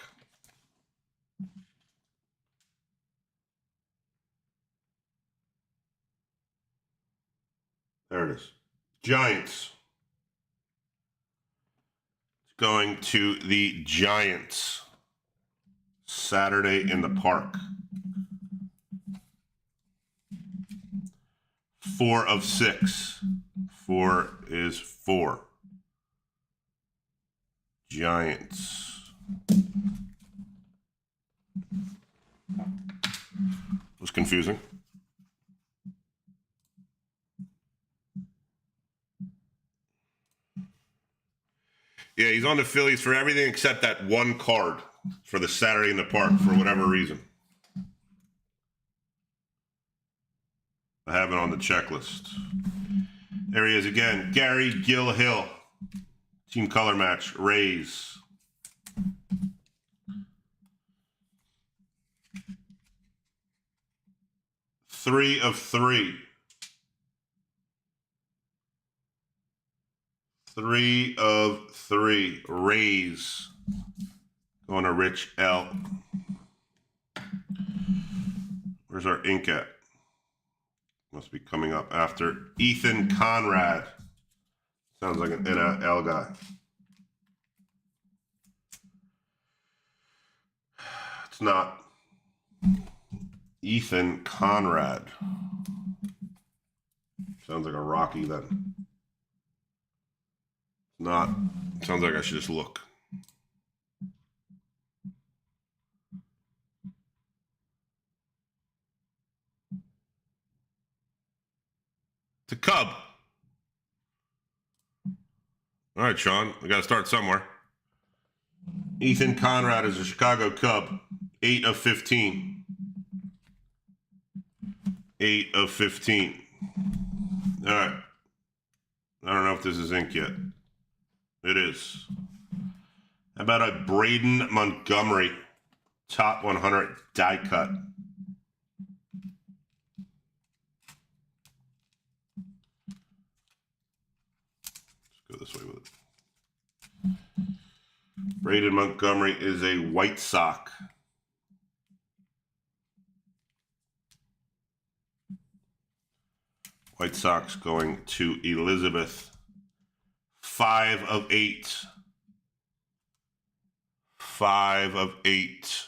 A: There it is. Giants. It's going to the Giants. Saturday in the Park. 4 of 6. 4 is 4. Giants. Was confusing. Yeah, he's on the Phillies for everything except that one card for the Saturday in the Park for whatever reason. I have it on the checklist. There he is again. Gary Gilhill. Team color match. Rays. Three of 3. 3 of 3. Rays. Going to Rich L. Where's our ink at? Must be coming up after Ethan Conrad. Sounds like an NL guy. It's not. Ethan Conrad. Sounds like a Rocky then. Not. Sounds like I should just look. It's a Cub. All right, Sean. We got to start somewhere. Ethan Conrad is a Chicago Cub. 8 of 15. 8 of 15. All right. I don't know if this is ink yet. It is. How about a Braden Montgomery top 100 die cut? Let's go this way with it. Braden Montgomery is a White Sox. White Sox going to Elizabeth. 5 of 8. 5 of 8.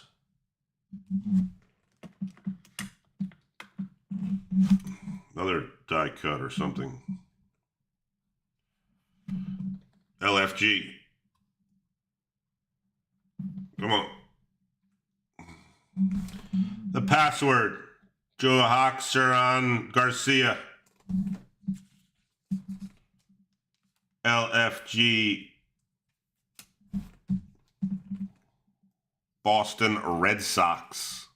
A: Another die cut or something. LFG. Come on. The password. Joe Hoxeron Garcia. LFG. Boston Red Sox.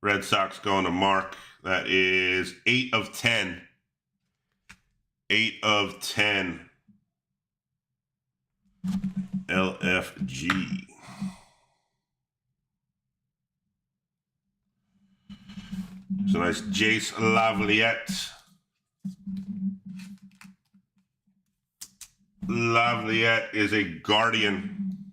A: Red Sox going to Mark. That is 8 of 10. 8 of 10. LFG. It's a nice Jace Lavaliette. Lavaliette is a Guardian.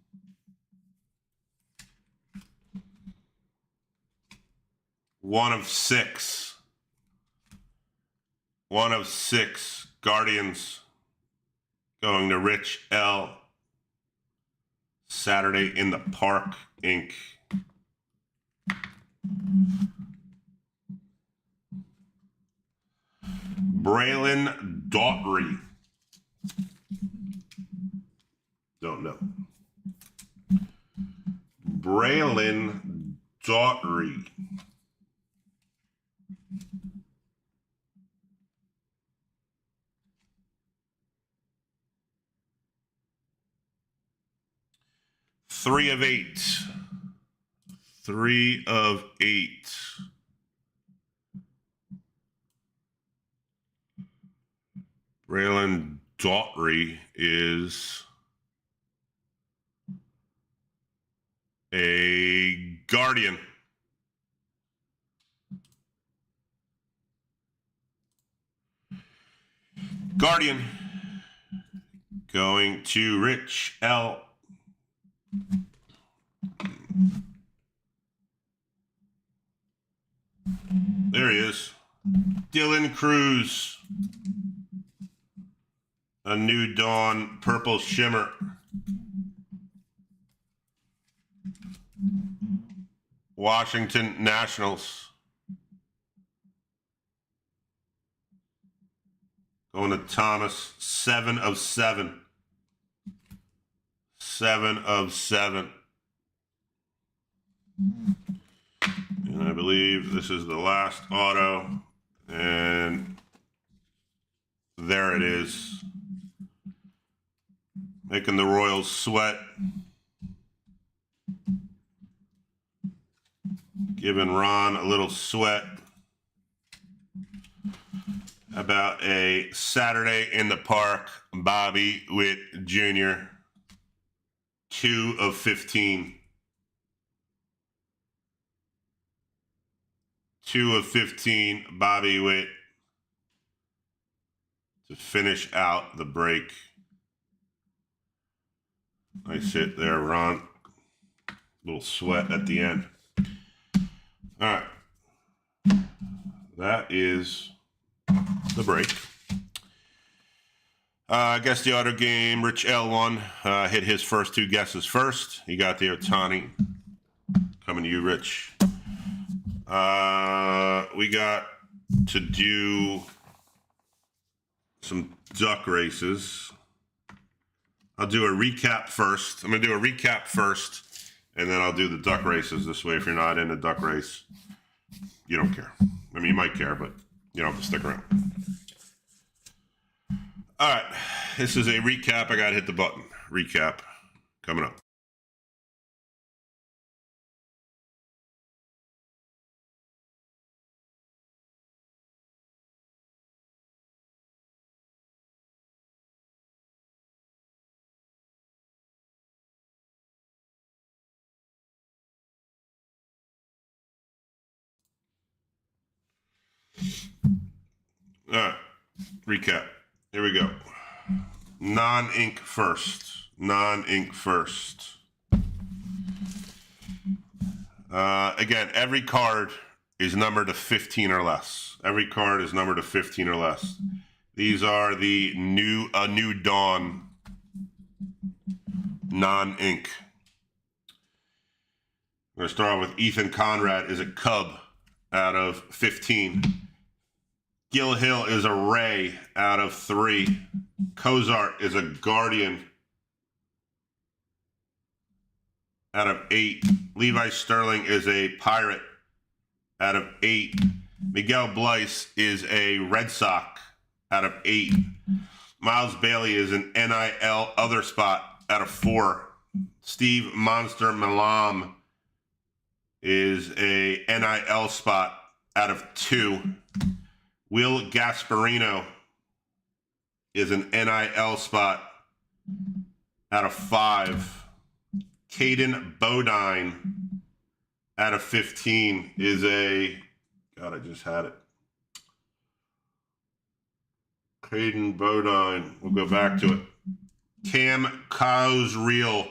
A: One of 6. 1 of 6 Guardians going to Rich L. Saturday in the Park, Inc. Braylon Daughtry. Don't know. Braylon Daughtry. Three of 8. 3 of 8. Braylon Daughtry is a Guardian. Guardian going to Rich L. There he is. Dylan Cruz. A New Dawn Purple Shimmer. Washington Nationals. Going to Thomas. 7 of 7. 7 of 7. And I believe this is the last auto. And there it is. Making the Royals sweat. Giving Ron a little sweat about a Saturday in the Park. Bobby Witt Jr. 2 of 15. 2 of 15, Bobby Witt to finish out the break. Nice hit there, Ron. Little sweat at the end. All right. That is the break. I guess the auto game, Rich L1 hit his first 2 guesses first. He got the Ohtani. Coming to you, Rich. We got to do some duck races. I'll do a recap first. I'm going to do a recap first, and then I'll do the duck races this way. If you're not in a duck race, you don't care. I mean, you might care, but you don't have to stick around. All right. This is a recap. I got to hit the button. Recap coming up. All right, recap. Here we go. Non-ink first. Non-ink first. Again, every card is numbered to 15 or less. Every card is numbered to 15 or less. These are the New Dawn non-ink. I'm going to start off with Ethan Conrad is a Cub out of 15. Gil Hill is a Ray out of 3. Cozart is a Guardian out of 8. Levi Sterling is a Pirate out of 8. Miguel Bleis is a Red Sox out of 8. Miles Bailey is an NIL other spot out of 4. Steve Monster Malam is a NIL spot out of 2. Will Gasparino is an NIL spot out of 5. Caden Bodine out of 15 is a, God, I just had it. Caden Bodine, we'll go back to it. Cam Cowsreel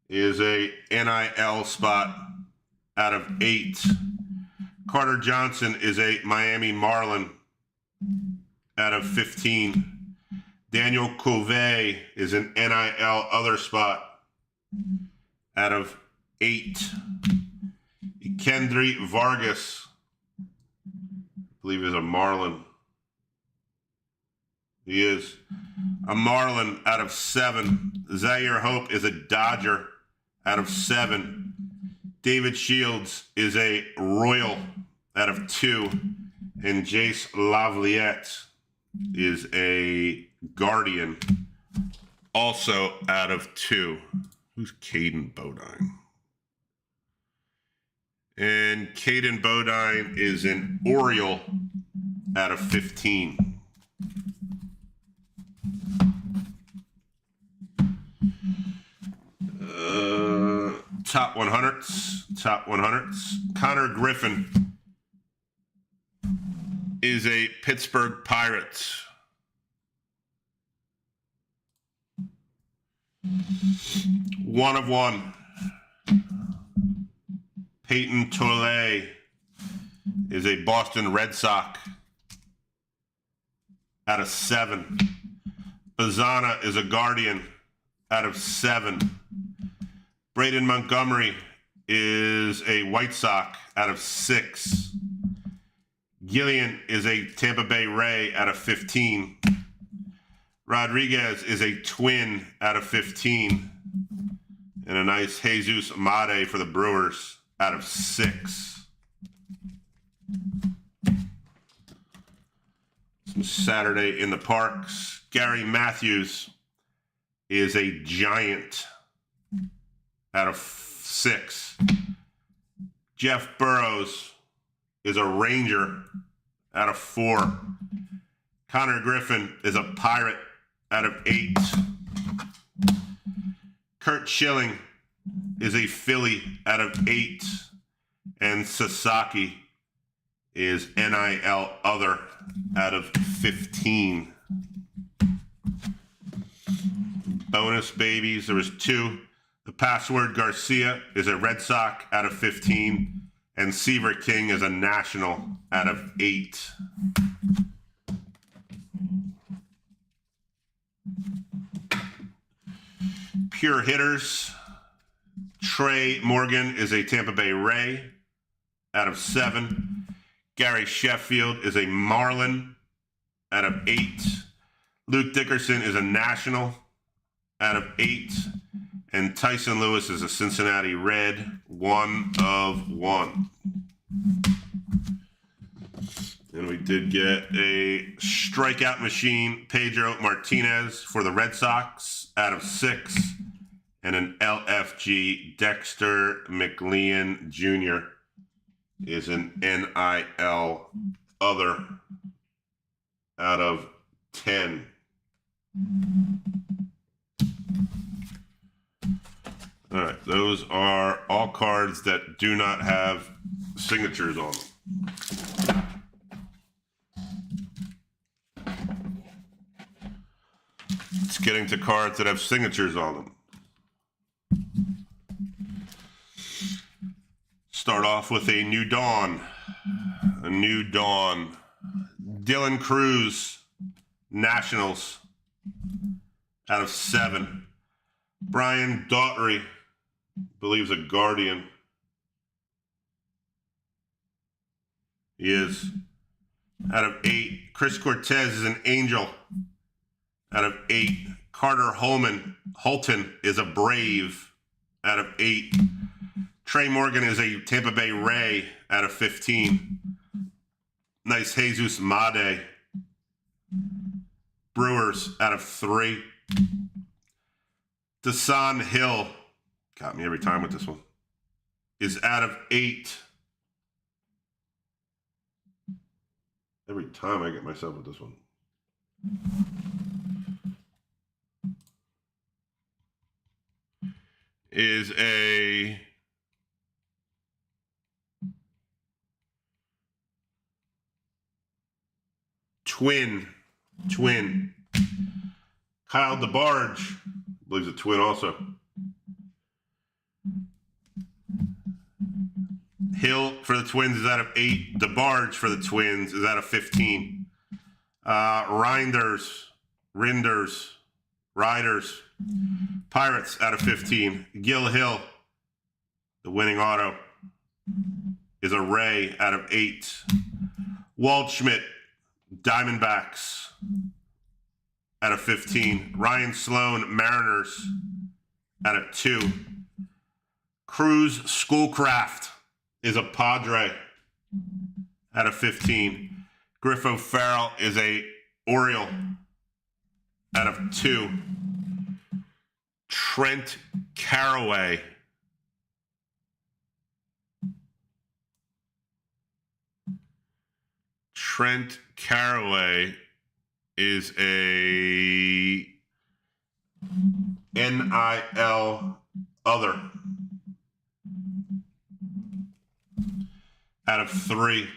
A: is a NIL spot out of 8. Carter Johnson is a Miami Marlin out of 15. Daniel Covey is an NIL other spot out of 8. Kendry Vargas, I believe, is a Marlin. He is a Marlin out of 7. Zaire Hope is a Dodger out of 7. David Shields is a Royal out of 2. And Jace Lavaliette is a Guardian also out of 2. Who's Caden Bodine? And Caden Bodine is an Oriole out of 15. Top 100s. Connor Griffin is a Pittsburgh Pirate. One of 1. Peyton Tolle is a Boston Red Sox out of 7. Bazana is a Guardian out of 7. Braden Montgomery is a White Sox out of 6. Gillian is a Tampa Bay Ray out of 15. Rodriguez is a Twin out of 15. And a nice Jesus Amade for the Brewers out of 6. Some Saturday in the Parks. Gary Matthews is a Giant out of 6. Jeff Burrows is a Ranger out of 4. Connor Griffin is a Pirate out of 8. Kurt Schilling is a Philly out of 8. And Sasaki is NIL other out of 15. Bonus babies, there was 2. The Password Garcia is a Red Sox out of 15. And Seaver King is a National out of 8. Pure hitters. Trey Morgan is a Tampa Bay Ray out of 7. Gary Sheffield is a Marlin out of 8. Luke Dickerson is a National out of 8. And Tyson Lewis is a Cincinnati Red, 1 of 1. And we did get a strikeout machine, Pedro Martinez for the Red Sox out of 6. And an LFG, Dexter McLean Jr. is an NIL other out of 10. All right, those are all cards that do not have signatures on them. It's getting to cards that have signatures on them. Start off with a New Dawn. A New Dawn. Dylan Cruz, Nationals, out of 7. Brian Daughtry, believes a Guardian. He is. out of 8. Chris Cortez is an Angel out of 8. Carter Holton is a Brave out of 8. Trey Morgan is a Tampa Bay Ray out of 15. Nice Jesus Made. Brewers out of 3. Desan Hill, got me every time with this one, is out of 8. Every time I get myself with this one. Is a twin. Kyle DeBarge, I believe, is a twin also. Hill for the Twins is out of 8. DeBarge for the Twins is out of 15. Riders, Pirates out of 15. Gil Hill, the winning auto, is a Ray out of 8. Waldschmidt, Diamondbacks out of 15. Ryan Sloan, Mariners out of 2. Cruz Schoolcraft is a Padre out of 15. Griffo Farrell is a Oriole out of 2. Trent Caraway is a NIL other out of 3.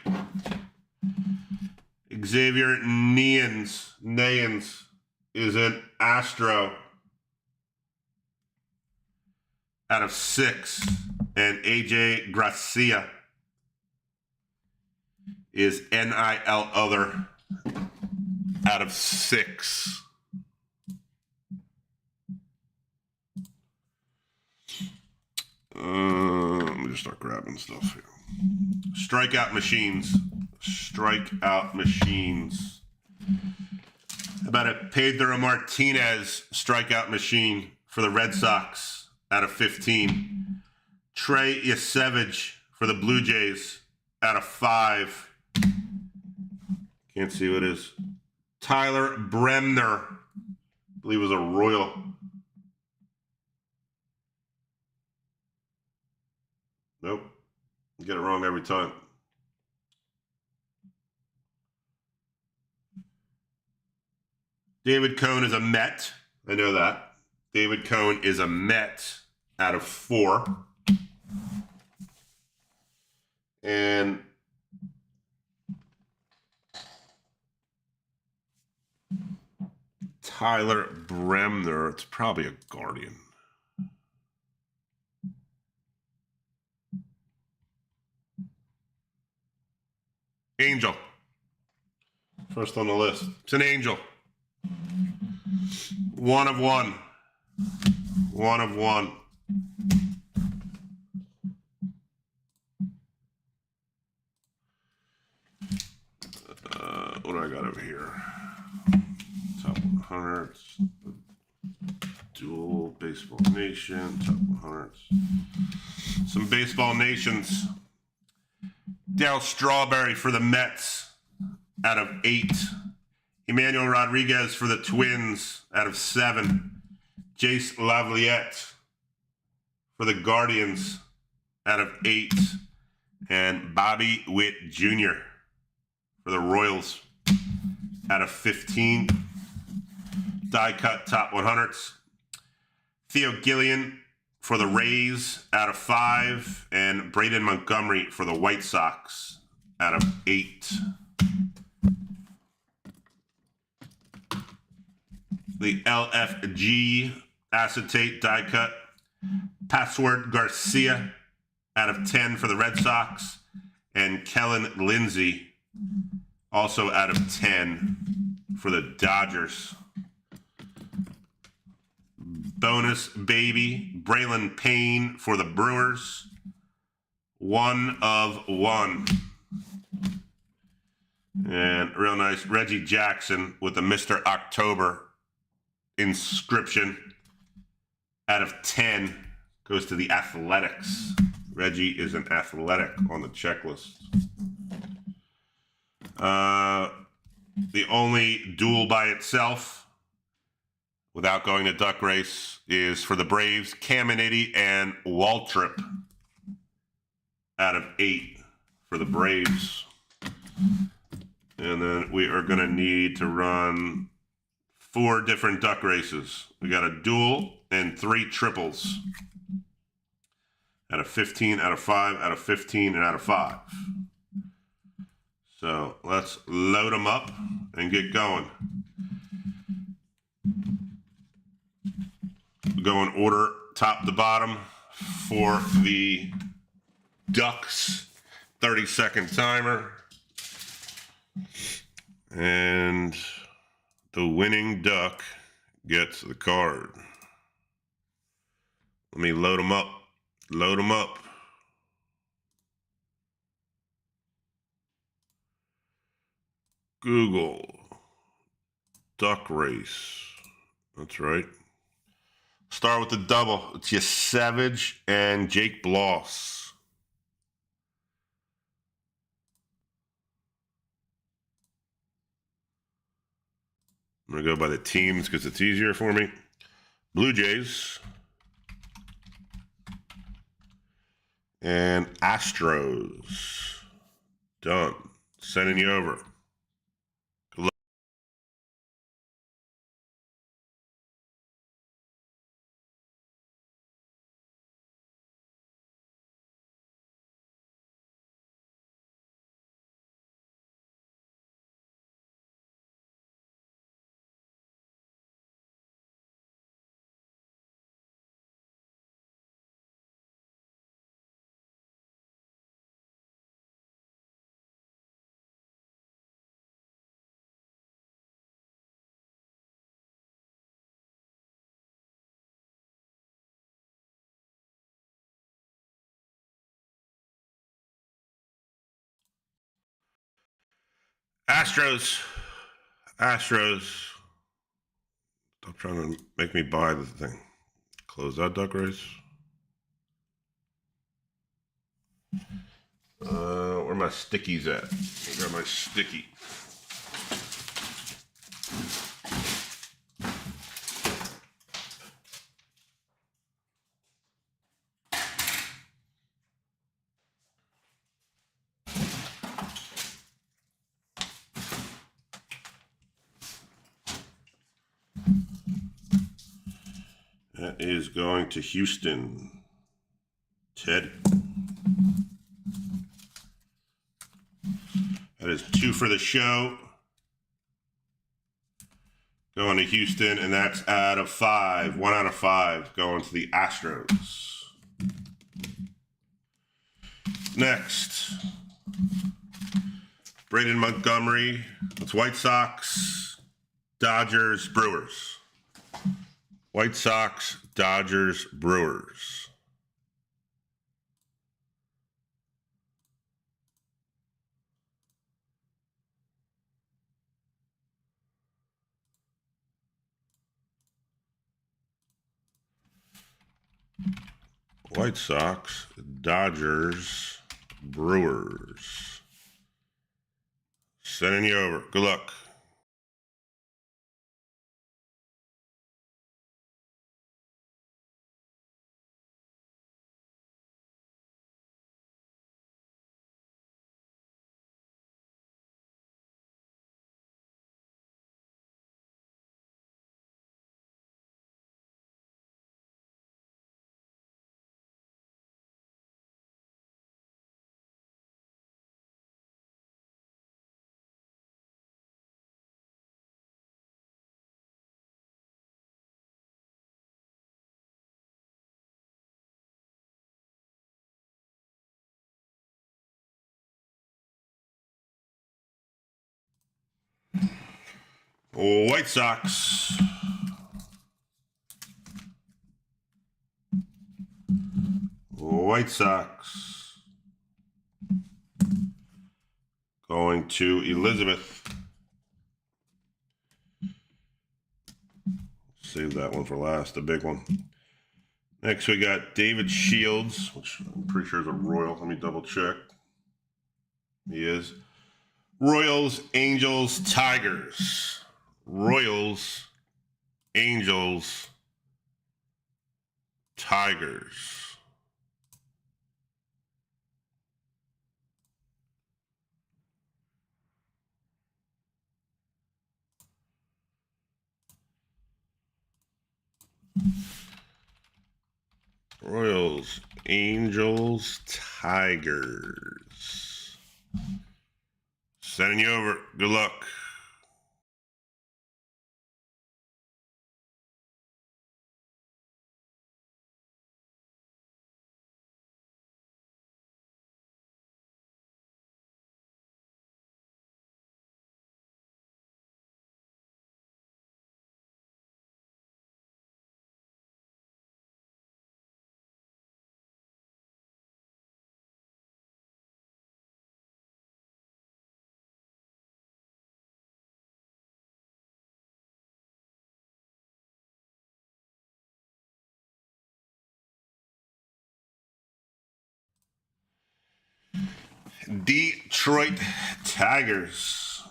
A: Xavier Nayans is an Astro out of 6. And AJ Gracia is NIL other out of 6. Let me just start grabbing stuff here. Strikeout machines. How about a Pedro Martinez strikeout machine for the Red Sox out of 15. Trey Yasevich for the Blue Jays out of 5. Can't see what it is. Tyler Bremner, I believe was a Royal. Nope. Get it wrong every time. David Cone is a Met. I know that. David Cone is a Met out of 4. And Tyler Bremner, it's probably a Guardian. Angel. First on the list. It's an Angel. 1 of 1. 1 of 1. What do I got over here? Top 100. Dual Baseball Nation. Top 100. Some Baseball Nations. Darryl Strawberry for the Mets out of 8. Emmanuel Rodriguez for the Twins out of 7. Jace Lavaliette for the Guardians out of 8. And Bobby Witt Jr. for the Royals out of 15. Die cut top 100s. Theo Gillian for the Rays out of 5. And Braden Montgomery for the White Sox out of 8. The LFG acetate die cut. Password Garcia out of 10 for the Red Sox. And Kellen Lindsey also out of 10 for the Dodgers. Bonus baby Braylon Payne for the Brewers. 1 of 1. And real nice Reggie Jackson with the Mr. October inscription. Out of 10 goes to the Athletics. Reggie is an athletic on the checklist. The only duel by itself, without going to duck race, is for the Braves, Caminiti and Waltrip. Out of 8 for the Braves. And then we are going to need to run 4 different duck races. We got a duel and 3 triples. Out of 15, out of 5, out of 15, and out of 5. So let's load them up and get going. We'll go in order top to bottom for the ducks. 30-second timer. And the winning duck gets the card. Let me load them up. Load them up. Google duck race. That's right. Start with the double. It's your Savage and Jake Bloss. I'm going to go by the teams because it's easier for me. Blue Jays and Astros. Done. Sending you over. Good luck. Astros. Stop trying to make me buy the thing. Close that duck race. Where are my stickies at? I got my sticky. That is going to Houston. Ted. That is 2 for the show. Going to Houston, and that's out of 5. 1 out of 5 going to the Astros. Next. Braden Montgomery. That's White Sox, Dodgers, Brewers. White Sox, Dodgers, Brewers. White Sox, Dodgers, Brewers. Sending you over. Good luck. White Sox. White Sox. going to Elizabeth. Save that one for last, the big one. Next, we got David Shields, which I'm pretty sure is a Royal. Let me double check. He is. Royals, Angels, Tigers. Royals, Angels, Tigers. Royals, Angels, Tigers. Sending you over. Good luck. Detroit Tigers.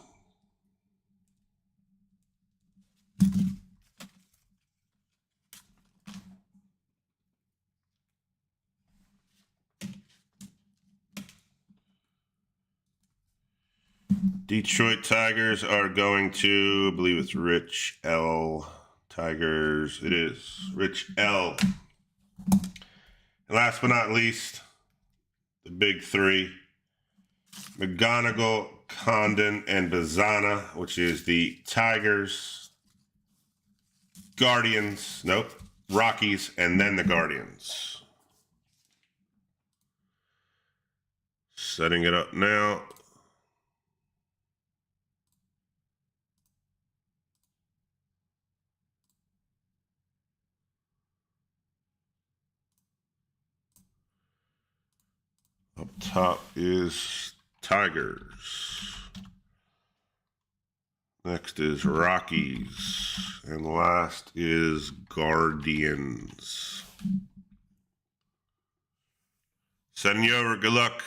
A: Detroit Tigers are going to, I believe it's Rich L. Tigers. It is Rich L. And last but not least, the big three. McGonigal, Condon, and Bazana, which is the Tigers, Guardians, nope, Rockies, and then the Guardians. Setting it up now. Up top is Tigers. Next is Rockies. And last is Guardians. Sending you over. Good luck.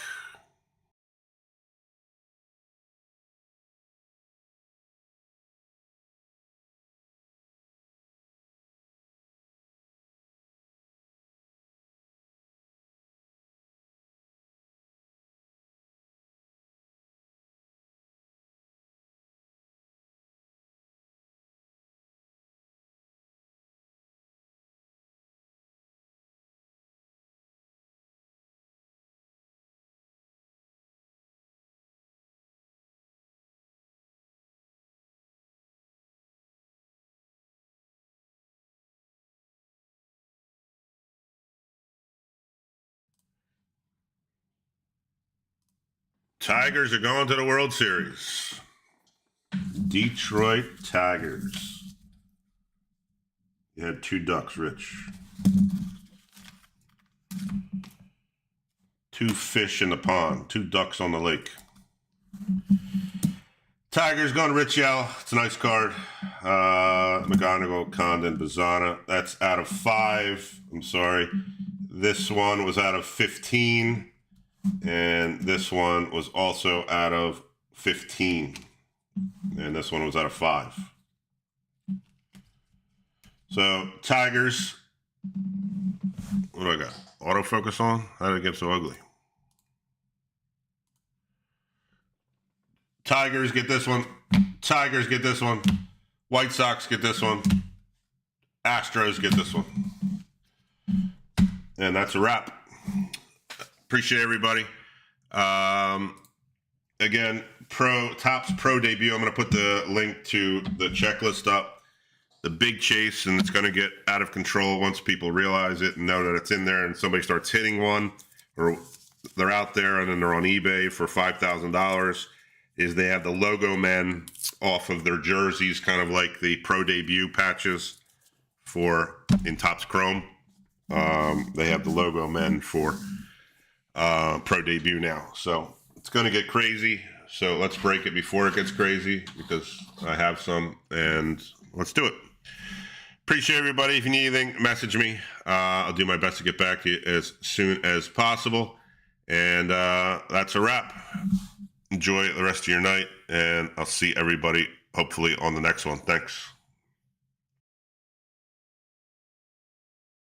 A: Tigers are going to the World Series. Detroit Tigers. You had 2 ducks, Rich. 2 fish in the pond, 2 ducks on the lake. Tigers going to Rich L. It's a nice card. McGonigal, Condon, Bazana. That's out of 5. I'm sorry. This one was out of 15. And this one was also out of 15. And this one was out of 5. So, Tigers. What do I got? Autofocus on? How did it get so ugly? Tigers get this one. Tigers get this one. White Sox get this one. Astros get this one. And that's a wrap. Appreciate everybody. Again, Topps Pro debut. I'm going to put the link to the checklist up. The big chase, and it's going to get out of control once people realize it and know that it's in there and somebody starts hitting one, or they're out there and then they're on eBay for $5,000, is they have the logo men off of their jerseys, kind of like the Pro debut patches in Topps Chrome. They have the logo men for Pro debut now. So it's going to get crazy. So let's break it before it gets crazy, because I have some, and let's do it. Appreciate everybody. If you need anything, message me. I'll do my best to get back to you as soon as possible. And that's a wrap. Enjoy the rest of your night, and I'll see everybody hopefully on the next one. Thanks.